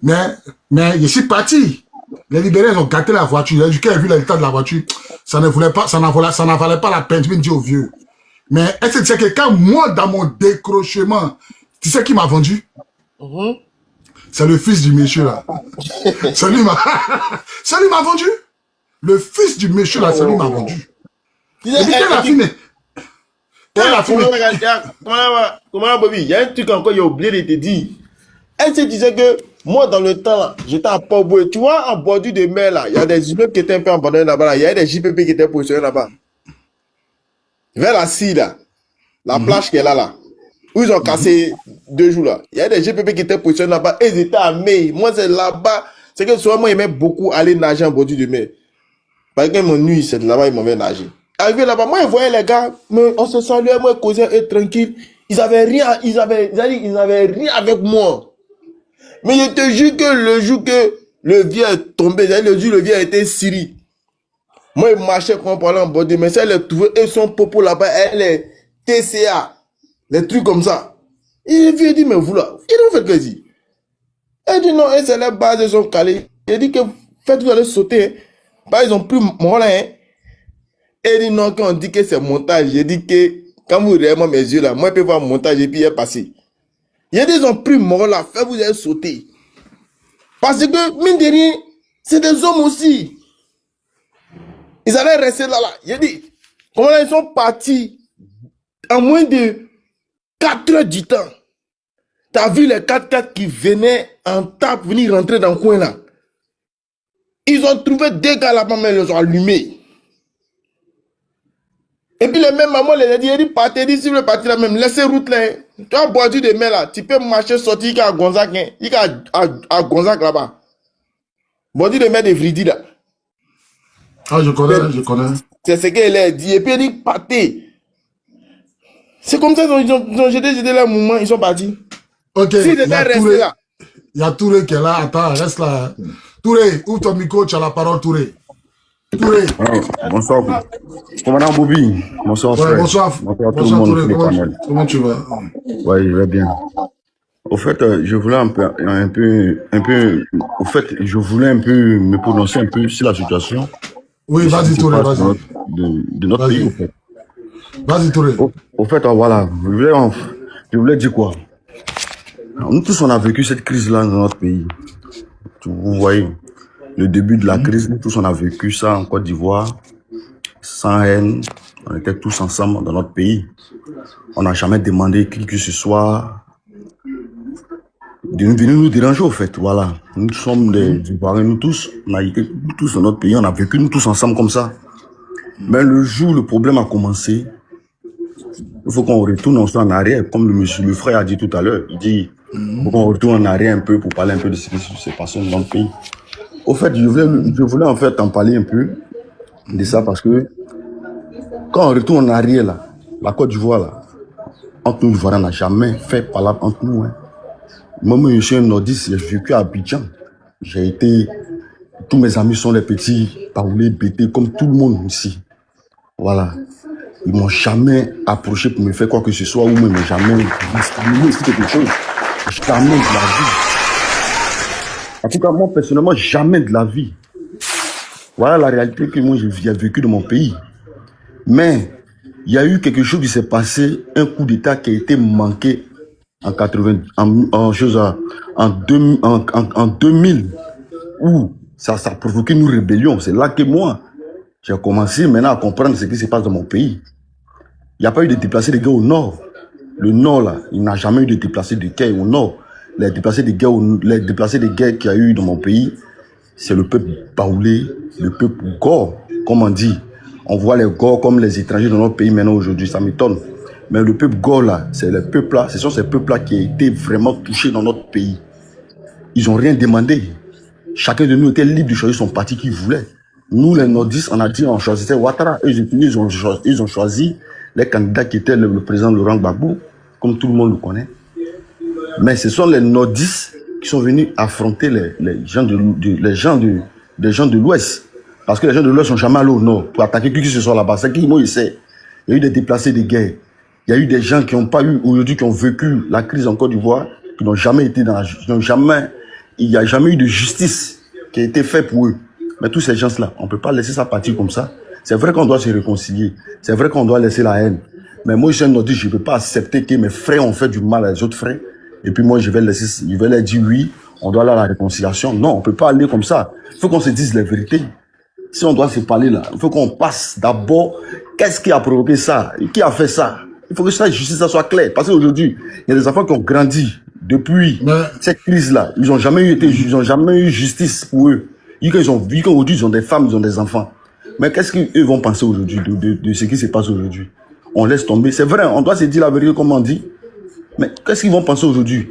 Speaker 1: Mais je suis parti. Les libérés ont gâté la voiture. Quand il a vu l'état de la voiture, ça n'en valait pas la peine. Je me dis au vieux. Mais est-ce que tu sais que quand moi, dans mon décrochement, tu sais qui m'a vendu? C'est le fils du monsieur là. C'est lui m'a vendu. Le fils du monsieur là, c'est lui m'a vendu. Et puis quelle a fumé?
Speaker 7: Comment Bobby? Il y a un truc encore, j'ai oublié de te dire. Elle se disait que moi, dans le temps, là, j'étais à Port-Boué. Tu vois, en bordure de mer, là, il y a des immeubles qui étaient un peu abandonnés là-bas. Là. Il y a des JPP qui étaient positionnés là-bas. Vers la Scie, là, la plage qui est là, où ils ont cassé 2 jours, là. Il y a des JPP qui étaient positionnés là-bas. Et ils étaient armés. Moi, c'est là-bas. C'est que souvent, moi, j'aimais beaucoup aller nager en bordure de mer. Parce que mon nuit, c'est là-bas, ils m'avaient nager. Arrivé là-bas, moi, je voyais les gars, mais on se saluait, moi, causait, eux, tranquille. Ils avaient rien, ils avaient rien avec moi. Mais je te jure que le jour que le vieux est tombé, le jour où le vieux a été Syrie. Moi, je marchais quand on parlait en bordure, mais ça, elle est trouvée, eux, son popo là-bas, elle est TCA. Les trucs comme ça. Et le vieux dit, mais vous là, qu'est-ce que vous faites plaisir? Elle dit, non, c'est les bases, elles sont calées. Il dit que, faites, vous allez sauter, hein. Bah, ils ont pris mon là, hein. Et dit non, quand on dit que c'est montage, j'ai dit que quand vous regardez moi mes yeux là, moi je peux voir montage et puis il est passé. Il y a des ont pris mort là, fait vous allez sauter. Parce que, mine de rien, c'est des hommes aussi. Ils allaient rester là. J'ai dit, comment là, ils sont partis en moins de 4 heures du temps. T'as vu les 4x4 qui venaient en tas pour venir rentrer dans le coin là. Ils ont trouvé 2 gars là-bas, mais ils les ont allumés. Et puis les mêmes mamans les dit, partez, si vous voulez partir là même, laissez route là. Tu as boire des mer là, tu peux marcher, sortir à Gonzac, à Gonzac là-bas. Boire de mer de Vridi là.
Speaker 1: Ah, je connais.
Speaker 7: C'est ce qu'elle a dit. Et puis elle dit, partez. C'est comme ça qu'ils ont jeté leur mouvement, ils sont partis.
Speaker 1: Ok,
Speaker 7: si ils étaient restés là.
Speaker 1: Il y a Touré qui est là, attends, reste là. Touré, ouvre ton micro, tu as la parole, Touré. Touré.
Speaker 8: Ah, bonsoir. Commandant Bobby. Bonsoir, frère.
Speaker 1: Bonsoir.
Speaker 8: Bonsoir tout le monde.
Speaker 1: Touré, comment tu vas?
Speaker 8: Oui, je vais bien. Au fait, je voulais au fait, je voulais un peu me prononcer un peu sur la situation.
Speaker 1: Oui, vas-y, Touré, vas-y.
Speaker 8: De notre pays, au fait.
Speaker 1: Vas-y, Touré.
Speaker 8: Au fait, voilà, je voulais dire quoi? Nous tous, on a vécu cette crise-là dans notre pays. Vous voyez, le début de la crise, nous tous, on a vécu ça en Côte d'Ivoire, sans haine. On était tous ensemble dans notre pays. On n'a jamais demandé qui que ce soit de venir nous déranger, au fait. Voilà. Nous sommes des Ivoiriens, nous tous. On a été tous dans notre pays. On a vécu nous tous ensemble comme ça. Mais le jour où le problème a commencé, il faut qu'on retourne en arrière, comme le frère a dit tout à l'heure. Il dit, il faut qu'on retourne en arrière un peu pour parler un peu de ce qui s'est passé dans notre pays. Au fait, je voulais en fait en parler un peu de ça parce que quand on retourne en arrière, là, la Côte d'Ivoire, là, entre nous, Ivoiriens, n'a jamais fait parler entre nous. Hein. Moi, je suis un nordiste, j'ai vécu à Abidjan. Tous mes amis sont des petits Paoulés, BT, comme tout le monde ici. Voilà. Ils m'ont jamais approché pour me faire quoi que ce soit, ou même jamais dit quelque chose. Jamais de la vie. En tout cas, moi, personnellement, jamais de la vie. Voilà la réalité que moi, j'ai vécu dans mon pays. Mais, il y a eu quelque chose qui s'est passé, un coup d'État qui a été manqué en 2000, où ça a provoqué une rébellion. C'est là que moi, j'ai commencé maintenant à comprendre ce qui se passe dans mon pays. Il n'y a pas eu de déplacés de guerre au nord. Le nord, là, il n'a jamais eu de déplacés de guerre au nord. Les déplacés de guerre qu'il y a eu dans mon pays, c'est le peuple baoulé, le peuple gore, comme on dit. On voit les Gors comme les étrangers dans notre pays maintenant aujourd'hui, ça m'étonne. Mais le peuple Gors là, c'est le peuple là, ce sont ces peuples là qui ont été vraiment touchés dans notre pays. Ils n'ont rien demandé. Chacun de nous était libre de choisir son parti qu'il voulait. Nous les nordistes, on a dit on choisissait Ouattara. Eux, ils ont choisi les candidats qui étaient le président Laurent Gbagbo, comme tout le monde le connaît. Mais ce sont les nordistes qui sont venus affronter les gens de l'Ouest. Parce que les gens de l'Ouest sont jamais allés au nord pour attaquer qui que ce soit là-bas. C'est qui moi il sait. Il y a eu des déplacés de guerre. Il y a eu des gens qui n'ont pas eu aujourd'hui, qui ont vécu la crise en Côte d'Ivoire, qui n'ont jamais été il n'y a jamais eu de justice qui a été faite pour eux. Mais tous ces gens-là, on ne peut pas laisser ça partir comme ça. C'est vrai qu'on doit se réconcilier. C'est vrai qu'on doit laisser la haine. Mais moi, je suis un nordiste, je ne peux pas accepter que mes frères ont fait du mal à les autres frères. et puis moi je vais leur dire oui, on doit aller à la réconciliation. Non, on peut pas aller comme ça. Il faut qu'on se dise la vérité. Si on doit se parler là, il faut qu'on passe d'abord, qu'est-ce qui a provoqué ça? Qui a fait ça? Il faut que ça, justice, ça soit clair. Parce qu'aujourd'hui, il y a des enfants qui ont grandi depuis cette crise-là. Ils n'ont jamais eu justice pour eux. Ils ont vu qu'aujourd'hui, ils ont des femmes, ils ont des enfants. Mais qu'est-ce qu'ils vont penser aujourd'hui de ce qui se passe aujourd'hui? On laisse tomber. C'est vrai, on doit se dire la vérité comme on dit. Mais qu'est-ce qu'ils vont penser aujourd'hui?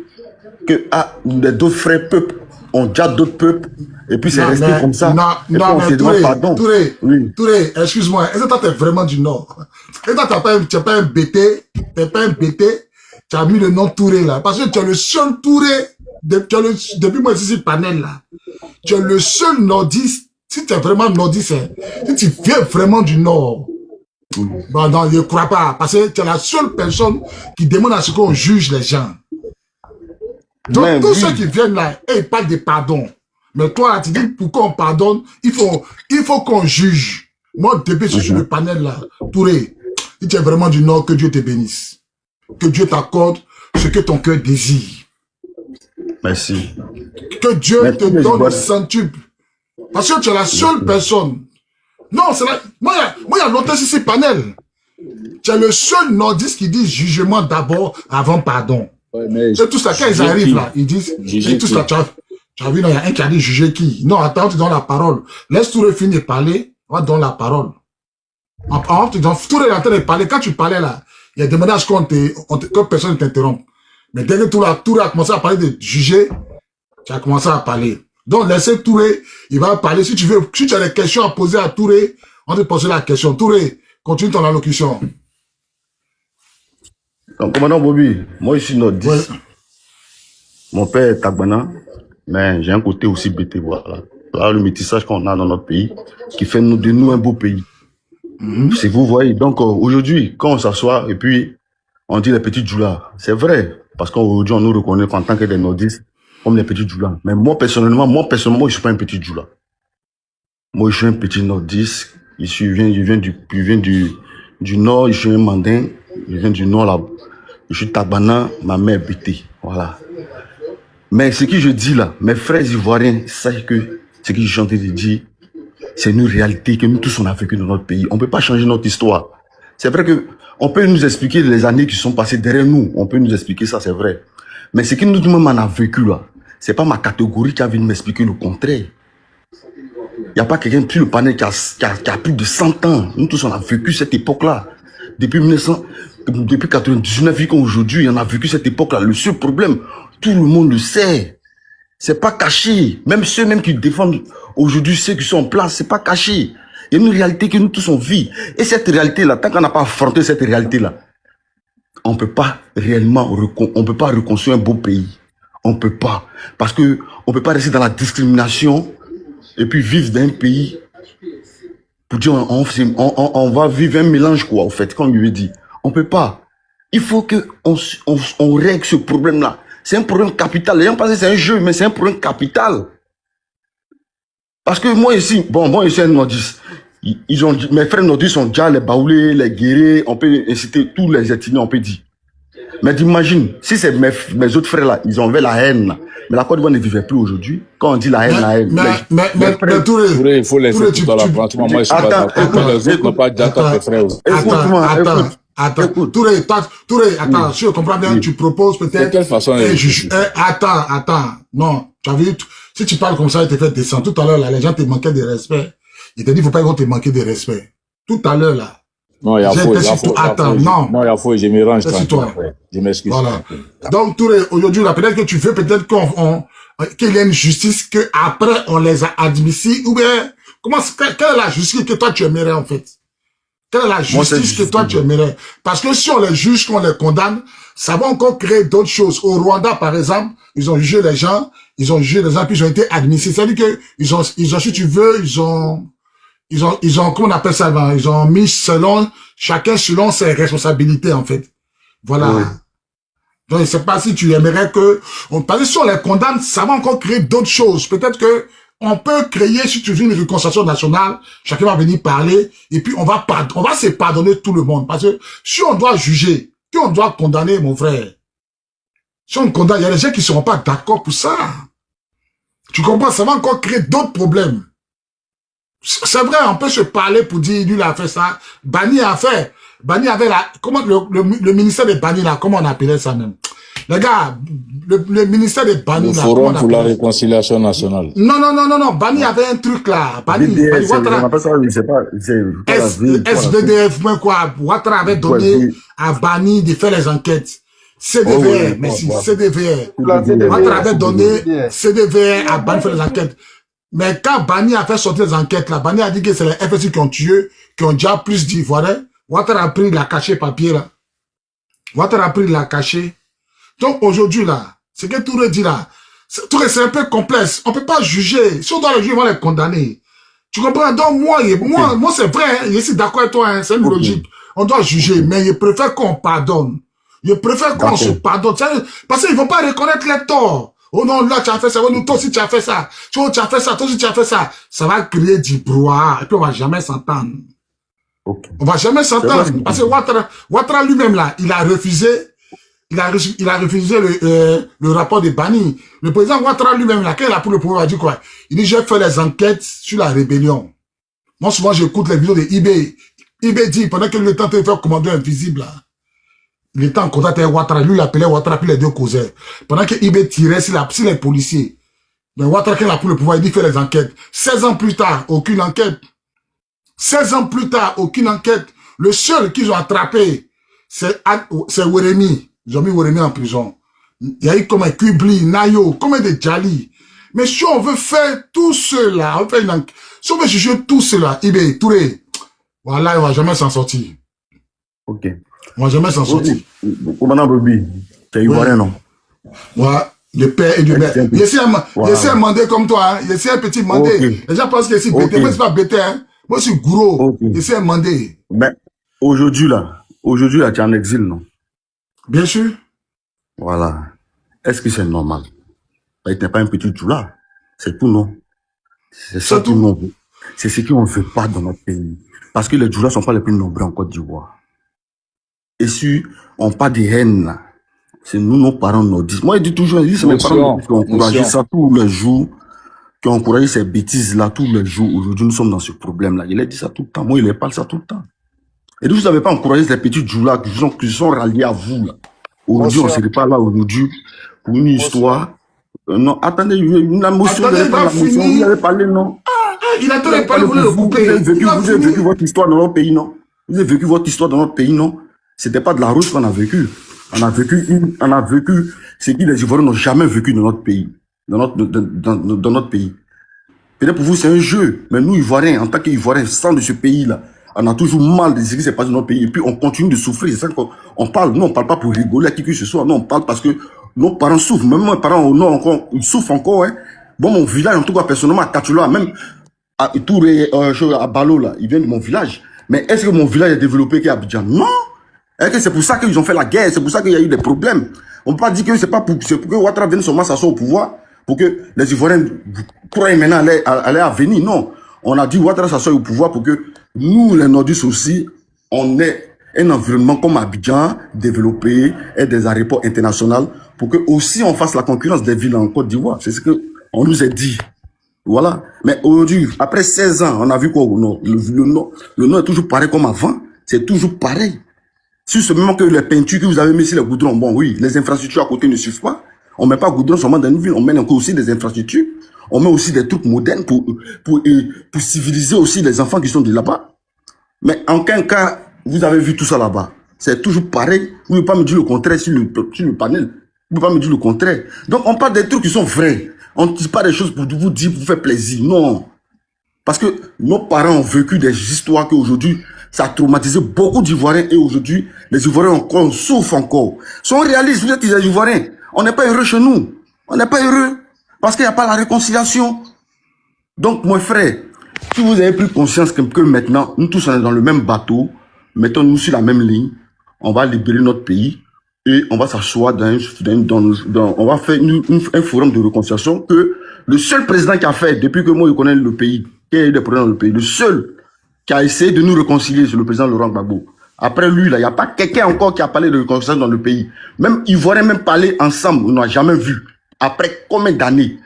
Speaker 8: Que d'autres frères peuples ont déjà d'autres peuples, et puis c'est resté comme ça.
Speaker 1: Non, mais Touré, excuse-moi, est-ce que toi t'es vraiment du Nord? Est-ce que tu n'es pas un BT? T'es pas un BT? Tu as mis le nom Touré là. Parce que tu es le seul Touré, depuis moi ici, panel là. Tu es le seul nordiste, si tu es vraiment nordiste, si tu viens vraiment du Nord. Bon, non, je ne crois pas. Parce que tu es la seule personne qui demande à ce qu'on juge les gens. Donc, tous ceux qui viennent là, ils parlent de pardon. Mais toi, tu dis, pourquoi on pardonne? Il faut qu'on juge. Moi, depuis que je suis le panel là, Touré, si tu es vraiment du Nord, que Dieu te bénisse. Que Dieu t'accorde ce que ton cœur désire.
Speaker 8: Merci.
Speaker 1: Que Dieu te donne le centuple. Parce que tu es la seule personne. Non, c'est là. Moi, il y a longtemps ici, panel. Tu es le seul nordiste qui dit jugement d'abord avant pardon. Ouais, c'est tout ça, quand ils arrivent là, ils disent, et tout ça, tu as vu, il y a un qui a dit juger qui? Non, attends, tu donnes la parole. Laisse Touré finir de parler, on va donner la parole. Touré est en train de parler, quand tu parlais là, il y a des menaces que personne ne t'interrompt. Mais dès que Touré a commencé à parler de juger, tu as commencé à parler. Donc, laissez Touré, il va parler. Si tu as des questions à poser à Touré, on te pose la question. Touré, continue ton allocution.
Speaker 8: Donc, commandant Bobby, moi je suis nordiste. Ouais. Mon père est Tagbana, mais j'ai un côté aussi BT, voilà. Voilà le métissage qu'on a dans notre pays, qui fait de nous un beau pays. Si vous voyez, donc aujourd'hui, quand on s'assoit et puis on dit les petits djoulas, c'est vrai, parce qu'aujourd'hui on nous reconnaît en tant que des nordistes comme les petits djoulas. Mais moi personnellement, je suis pas un petit djoula. Moi je suis un petit nordiste, je viens du nord, je suis un mandin, je viens du nord là. Je suis Tagbana, ma mère BT, voilà. Mais ce que je dis là, mes frères ivoiriens, sachez que ce que je suis en train de dire, c'est une réalité que nous tous on a vécu dans notre pays. On ne peut pas changer notre histoire. C'est vrai que on peut nous expliquer les années qui sont passées derrière nous. On peut nous expliquer ça, c'est vrai. Mais ce que nous-mêmes on a vécu là, c'est pas ma catégorie qui a venu m'expliquer le contraire. Il n'y a pas quelqu'un sur le panel qui a plus de 100 ans. Nous tous on a vécu cette époque-là. Depuis 99 jusqu'aujourd'hui, on a vécu cette époque-là. Le seul problème, tout le monde le sait. C'est pas caché. Même ceux qui défendent aujourd'hui ceux qui sont en place, c'est pas caché. Il y a une réalité que nous tous on vit. Et cette réalité-là, tant qu'on n'a pas affronté cette réalité-là, on peut pas réellement, on peut pas reconstruire un beau pays. On peut pas. Parce que on peut pas rester dans la discrimination et puis vivre dans un pays pour dire on va vivre un mélange quoi, en fait, comme je lui ai dit. On peut pas. Il faut que on règle ce problème-là. C'est un problème capital. Les gens pensent que c'est un jeu, mais c'est un problème capital. Parce que moi ici, moi ici un nordiste. Mes frères nordistes sont déjà les Baoulés, les Guérés, on peut inciter tous les ethnies, on peut dire. Mais imagine, si c'est mes autres frères là, ils ont la haine là. Mais la Côte d'Ivoire ne vivait plus aujourd'hui. Quand on dit la haine,
Speaker 1: Mais Touré,
Speaker 6: il faut laisser tout dans la franchement, moi je suis pas d'accord. Les autres n'ont pas d'accord tes frères.
Speaker 1: Attends, Touré, attends, si je comprends bien, tu proposes peut-être...
Speaker 6: De quelle façon
Speaker 1: attends, non, tu as vu, si tu parles comme ça, il te fait descendre. Tout à l'heure, là, les gens te manquaient de respect. Ils te disent, il ne faut pas qu'on te manque de respect. Tout à l'heure, là.
Speaker 6: Non, il y a faux.
Speaker 1: Attends, non.
Speaker 6: Non, il y a faux, je me range.
Speaker 1: C'est toi.
Speaker 6: Je m'excuse.
Speaker 1: Voilà. Donc, Touré, aujourd'hui, là, peut-être que tu veux peut-être qu'il y ait une justice que après on les a admis, ou bien, quelle est la justice que toi tu aimerais, en fait? Quelle est la justice que toi tu aimerais? Parce que si on les juge, qu'on les condamne, ça va encore créer d'autres choses. Au Rwanda, par exemple, ils ont jugé les gens, puis ils ont été admis. C'est-à-dire que ils ont, si tu veux, ils ont, comment on appelle ça, ils ont mis chacun selon ses responsabilités, en fait. Voilà. Oui. Donc, je sais pas si tu aimerais parce que si on les condamne, ça va encore créer d'autres choses. Peut-être que, on peut créer, si tu veux, une réconciliation nationale, chacun va venir parler, et puis on va se pardonner tout le monde. Parce que si on doit juger, si on doit condamner, mon frère, Si on condamne, il y a des gens qui ne seront pas d'accord pour ça. Tu comprends? Ça va encore créer d'autres problèmes. C'est vrai, on peut se parler pour dire, lui, il a fait ça. Bani a fait. Bani avait la, comment, le ministère des Bani, là, comment on appelait ça même? Les gars, le ministère des Bani,
Speaker 6: Le
Speaker 1: là,
Speaker 6: Forum pour la réconciliation nationale.
Speaker 1: Non. Bani avait un truc, là. Bani,
Speaker 8: BDF, on appelle ça, je sais pas,
Speaker 1: SVDF, quoi. Ouattara avait donné à Bani de faire les enquêtes. CDVR, merci, CDVR. Ouattara avait donné CDVR à Bani de faire les enquêtes. Mais quand Bani a fait sortir les enquêtes, là, Bani a dit que c'est les FSI qui ont tué, qui ont déjà plus d'Ivoiriens. Ouattara a pris la cachée papier, là. Ouattara a pris la cachée. Donc, aujourd'hui, là, ce que Touré dit, là, Touré, c'est un peu complexe. On peut pas juger. Si on doit le juger, on va les condamner. Tu comprends? Donc, moi, c'est vrai, hein, je suis d'accord avec toi, hein, c'est une logique. On doit juger, mais je préfère qu'on pardonne. Je préfère qu'on se pardonne. Parce qu'ils vont pas reconnaître les torts. Oh non, là, tu as fait ça. Oh non, toi aussi, tu as fait ça. Tu as fait ça. Toi aussi, tu as fait ça. Ça va créer du brouhaha. Et puis, on va jamais s'entendre.
Speaker 8: Okay.
Speaker 1: On va jamais s'entendre. Parce que Ouattara lui-même, là, il a refusé le rapport de Bani. Le président Ouattara lui-même, là, quand il a pris le pouvoir, il a dit quoi? Il dit, j'ai fait les enquêtes sur la rébellion. Moi, souvent, j'écoute les vidéos de eBay. eBay dit, pendant que le temps de faire commander invisible, là, il était en contact avec Ouattara. Lui, il appelait Ouattara, puis les deux causaient. Pendant que eBay tirait sur les policiers. Mais Ouattara, quand il a pris le pouvoir, il dit, fait les enquêtes. 16 ans plus tard, aucune enquête. 16 ans plus tard, aucune enquête. Le seul qu'ils ont attrapé, c'est Weremi. Ils ont mis Weremi en prison. Il y a eu comme un Kubli, Nayo, comme des Djali. Mais si on veut faire tout cela, si on veut juger tout cela, eBay, Touré, voilà, il va jamais s'en sortir.
Speaker 8: Ok.
Speaker 1: On va jamais s'en sortir.
Speaker 8: Commandant Bobby, t'es ivoirien, non?
Speaker 1: Ouais, le père et du père. Je suis un mandé comme toi, hein. Je suis un petit mandé. Okay. Les gens pensent que je suis bêté. Moi, je suis pas bêté, hein. Moi, je suis gros. Okay. Je suis un mandé.
Speaker 8: Ben, aujourd'hui, là, tu es en exil, non?
Speaker 1: Bien sûr.
Speaker 8: Voilà. Est-ce que c'est normal? Ben, tu n'es pas un petit Djoula. C'est tout, non? C'est ça tout, non. C'est ce qu'on ne veut pas dans notre pays. Parce que les Djoulas ne sont pas les plus nombreux en Côte d'Ivoire. Et si on parle de haine, là, c'est nous, nos parents nous disent. Moi, je dis toujours, c'est mes parents qui ont encouragé ça tous les jours, qui ont encouragé ces bêtises-là tous les jours. Aujourd'hui, nous sommes dans ce problème-là. Il a dit ça tout le temps. Moi, il les parle ça tout le temps. Et donc, vous n'avez pas encouragé les petits Djoulas qui sont ralliés à vous, là. Aujourd'hui, on ne serait pas là aujourd'hui pour une histoire. Non, attendez, une émotion, vous avez parlé, non?
Speaker 1: Il a pas parlé, vous le couper.
Speaker 8: Vous avez vécu votre histoire dans notre pays, non? Vous avez vécu votre histoire dans notre pays, non? C'était pas de la ruse qu'on a vécu. On a vécu ce que les Ivoiriens n'ont jamais vécu dans notre pays. Dans notre pays. Peut-être pour vous, c'est un jeu. Mais nous, Ivoiriens, en tant qu'Ivoiriens, sans de ce pays-là, on a toujours mal de ce qui s'est passé dans notre pays. Et puis, on continue de souffrir. C'est ça qu'on parle. Nous, on parle pas pour rigoler à qui que ce soit. Non, on parle parce que nos parents souffrent. Même mes parents, non, encore, ils souffrent encore, hein. Bon, mon village, en tout cas, personnellement, à Kachula, même à Touré, à Balo, là, ils viennent de mon village. Mais est-ce que mon village est développé qu'à Abidjan? Non! Est-ce que c'est pour ça qu'ils ont fait la guerre? C'est pour ça qu'il y a eu des problèmes. On ne peut pas dire que c'est pour que Ouattara vienne seulement s'asseoir au pouvoir, pour que les Ivoiriens croient maintenant aller à venir. Non. On a dit Ouattara s'asseoir au pouvoir pour que nous, les Nordistes aussi, on ait un environnement comme Abidjan développé et des aéroports internationaux pour que aussi on fasse la concurrence des villes en Côte d'Ivoire. C'est ce qu'on nous a dit. Voilà. Mais aujourd'hui, après 16 ans, on a vu quoi? Le nom est toujours pareil comme avant. C'est toujours pareil. Si c'est même que les peintures que vous avez mis sur les goudrons, bon oui, les infrastructures à côté ne suffisent pas. On met pas goudron seulement dans une ville, on met encore aussi des infrastructures. On met aussi des trucs modernes pour civiliser aussi les enfants qui sont de là-bas. Mais en quel cas, vous avez vu tout ça là-bas. C'est toujours pareil. Vous ne pouvez pas me dire le contraire sur le panel. Vous ne pouvez pas me dire le contraire. Donc on parle des trucs qui sont vrais. On ne dit pas des choses pour vous dire, pour vous faire plaisir. Non. Parce que nos parents ont vécu des histoires qu'aujourd'hui, ça a traumatisé beaucoup d'Ivoiriens et aujourd'hui, les Ivoiriens encore souffrent encore. Sont réalistes, vous êtes des Ivoiriens. On n'est pas heureux chez nous. On n'est pas heureux parce qu'il n'y a pas la réconciliation. Donc, mon frère, si vous avez pris conscience que maintenant, nous tous sommes dans le même bateau, mettons-nous sur la même ligne, on va libérer notre pays et on va s'asseoir on va faire un forum de réconciliation que le seul président qui a fait, depuis que moi je connais le pays, qui a eu des problèmes dans le pays, le seul qui a essayé de nous réconcilier, c'est le président Laurent Gbagbo. Après lui, là, il n'y a pas quelqu'un encore qui a parlé de réconciliation dans le pays. Même Ivoiriens même parler ensemble, on n'a jamais vu. Après combien d'années?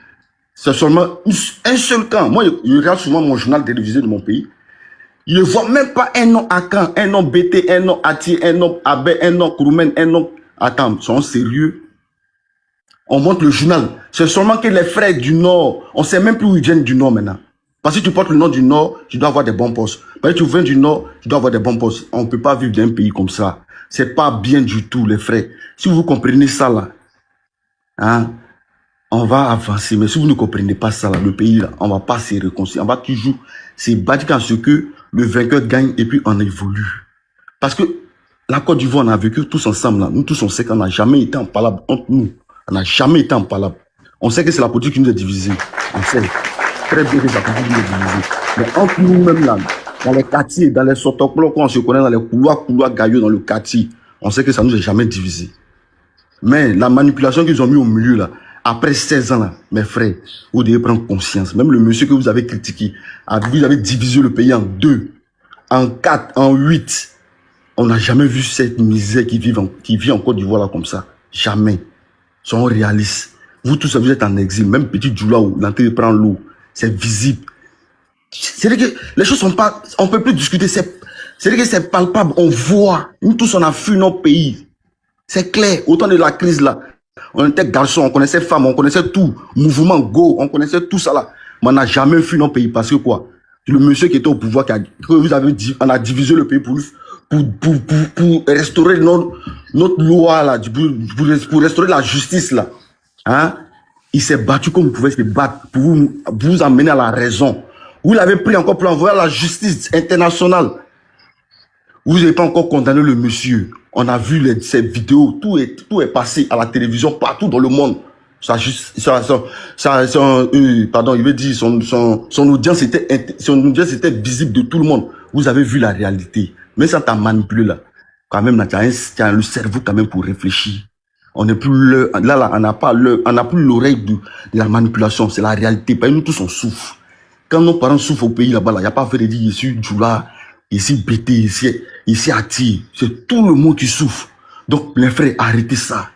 Speaker 8: C'est seulement un seul camp. Moi, je regarde souvent mon journal télévisé de mon pays. Il ne voit même pas un nom Akan, un nom BT, un nom Ati, un nom Abé, un nom Kouroumen, un nom... Attends, ils sont sérieux? On montre le journal. C'est seulement que les frères du Nord, on ne sait même plus où ils viennent du Nord maintenant. Parce que tu portes le nom du Nord, tu dois avoir des bons postes. Parce que tu viens du Nord, tu dois avoir des bons postes. On ne peut pas vivre dans un pays comme ça. C'est pas bien du tout, les frères. Si vous comprenez ça, là, hein, on va avancer. Mais si vous ne comprenez pas ça, là, le pays, là, on va pas se réconcilier. On va toujours se battre à ce que le vainqueur gagne et puis on évolue. Parce que la Côte d'Ivoire, on a vécu tous ensemble, là. Nous tous, on sait qu'on n'a jamais été en palabre entre nous. On n'a jamais été en palabre. On sait que c'est la politique qui nous a divisés. On sait très bien que c'est la politique qui nous a divisés. Mais entre nous-mêmes, là, dans les quartiers, dans les sotoclos, quand on se connaît dans les couloirs gailleux dans le quartier, on sait que ça ne nous a jamais divisés. Mais la manipulation qu'ils ont mis au milieu, là, après 16 ans, là, mes frères, vous devez prendre conscience. Même le monsieur que vous avez critiqué, vous avez divisé le pays en 2, en 4, en 8. On n'a jamais vu cette misère qui vit en Côte d'Ivoire là comme ça. Jamais. Sont réalistes. Vous tous, vous êtes en exil. Même petit Djoula où l'entrée prend l'eau. C'est visible. C'est-à-dire que les choses sont pas... On ne peut plus discuter. C'est-à-dire que c'est palpable. On voit. Nous tous, on a fui notre pays. C'est clair. Au temps de la crise là, on était garçons, on connaissait femmes, on connaissait tout. Mouvement Go, on connaissait tout ça là. Mais on n'a jamais fui notre pays. Parce que quoi? Le monsieur qui était au pouvoir, que vous avez dit, on a divisé le pays pour restaurer notre loi là, pour restaurer la justice là. Hein? Il s'est battu comme vous pouvez se battre pour vous amener à la raison. Vous l'avez pris encore pour envoyer à la justice internationale. Vous n'avez pas encore condamné le monsieur. On a vu ces vidéos, tout est passé à la télévision partout dans le monde. Pardon, il veut dire son audience était visible de tout le monde. Vous avez vu la réalité. Mais ça t'a manipulé là. Quand même, tu as le cerveau quand même pour réfléchir. On n'est plus là, on n'a plus l'oreille de la manipulation. C'est la réalité. Parce que nous tous on souffre. Quand nos parents souffrent au pays là-bas, il n'y a pas fait de dire ici Djoula, ici Bété, ici Ati. C'est tout le monde qui souffre. Donc les frères, arrêtez ça.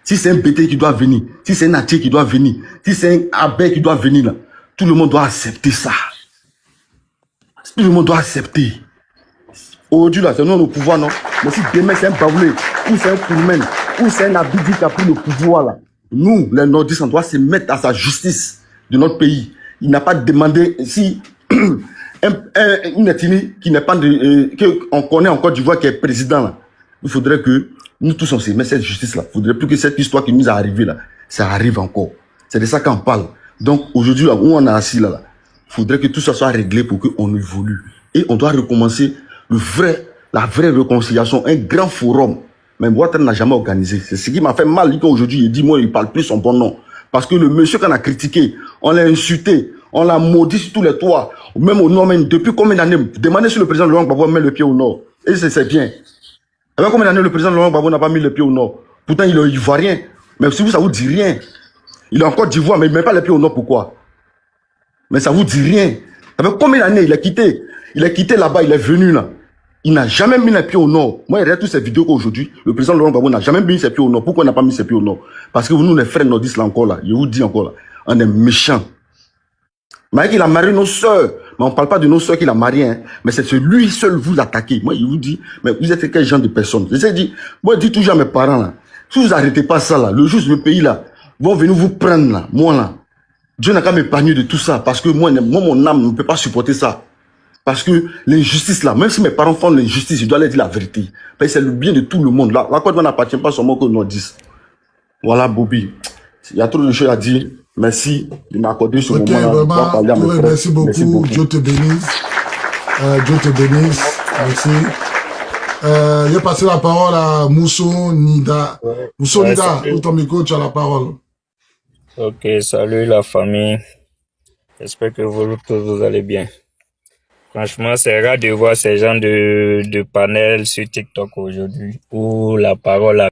Speaker 8: Si c'est un Bété qui doit venir, si c'est un Ati qui doit venir, si c'est un Abé qui doit venir là, tout le monde doit accepter ça. Tout le monde doit accepter. Aujourd'hui, là, c'est nous le pouvoir, non? Mais si demain, c'est un Baoulé, ou c'est un Kouroumen, ou c'est un Abidi qui a pris le pouvoir, là, nous, les Nordistes, on doit se mettre à sa justice de notre pays. Il n'a pas demandé si une ethnie qui n'est pas qu'on connaît en Côte d'Ivoire qui est président, là. Il faudrait que nous tous, on se mette cette justice-là. Il faudrait plus que cette histoire qui nous est arrivée, là, ça arrive encore. C'est de ça qu'on parle. Donc, aujourd'hui, là, où on est assis, là, il faudrait que tout ça soit réglé pour qu'on évolue. Et on doit recommencer la vraie réconciliation, un grand forum. Mais Ouattara n'a jamais organisé. C'est ce qui m'a fait mal aujourd'hui. Il dit, moi, il parle plus son bon nom. Parce que le monsieur qu'on a critiqué, on l'a insulté, on l'a maudit sur tous les toits, même au nord, même depuis combien d'années? Demandez si le président Laurent Gbagbo met le pied au nord. Et c'est bien. Avec combien d'années le président Laurent Gbagbo n'a pas mis le pied au nord? Pourtant, il est ivoirien. Mais si vous, ça vous dit rien. Il est en Côte d'Ivoire, mais il ne met pas le pied au nord. Pourquoi? Mais ça vous dit rien. Avec combien d'années il a quitté? Il est quitté là-bas, il est venu là. Il n'a jamais mis les pieds au nord. Moi, il y a toutes ces vidéos qu'aujourd'hui, le président Laurent Gbagbo n'a jamais mis ses pieds au nord. Pourquoi il n'a pas mis ses pieds au nord? Parce que nous, les frères nordistes, là encore là, je vous dis encore là, on est méchants. Mais qu'il a marié nos sœurs. Mais on ne parle pas de nos sœurs qu'il a mariées, hein. Mais c'est lui seul vous attaquer. Moi, je vous dis, mais vous êtes quel genre de personne? Je dis, moi, je dis toujours à mes parents là, si vous n'arrêtez pas ça là, le jour où le pays là, vont venir vous prendre là, moi là, Dieu n'a qu'à m'épargner de tout ça. Parce que moi, mon âme ne peut pas supporter ça. Parce que l'injustice là, même si mes parents font l'injustice, je dois leur dire la vérité. Parce que c'est le bien de tout le monde. La Côte d'Ivoire n'appartient pas seulement aux Nordistes. Voilà, Bobby. Il y a trop de choses à dire. Merci de m'accorder ce moment-là.
Speaker 1: Vraiment, merci beaucoup. Dieu te bénisse. Dieu te bénisse. Merci. Je vais passer la parole à Mousso Nida. Mousso Nida, où ton micro, tu as la parole.
Speaker 9: Ok, salut la famille. J'espère que vous allez bien. Franchement, c'est rare de voir ces gens de panel sur TikTok aujourd'hui où la parole a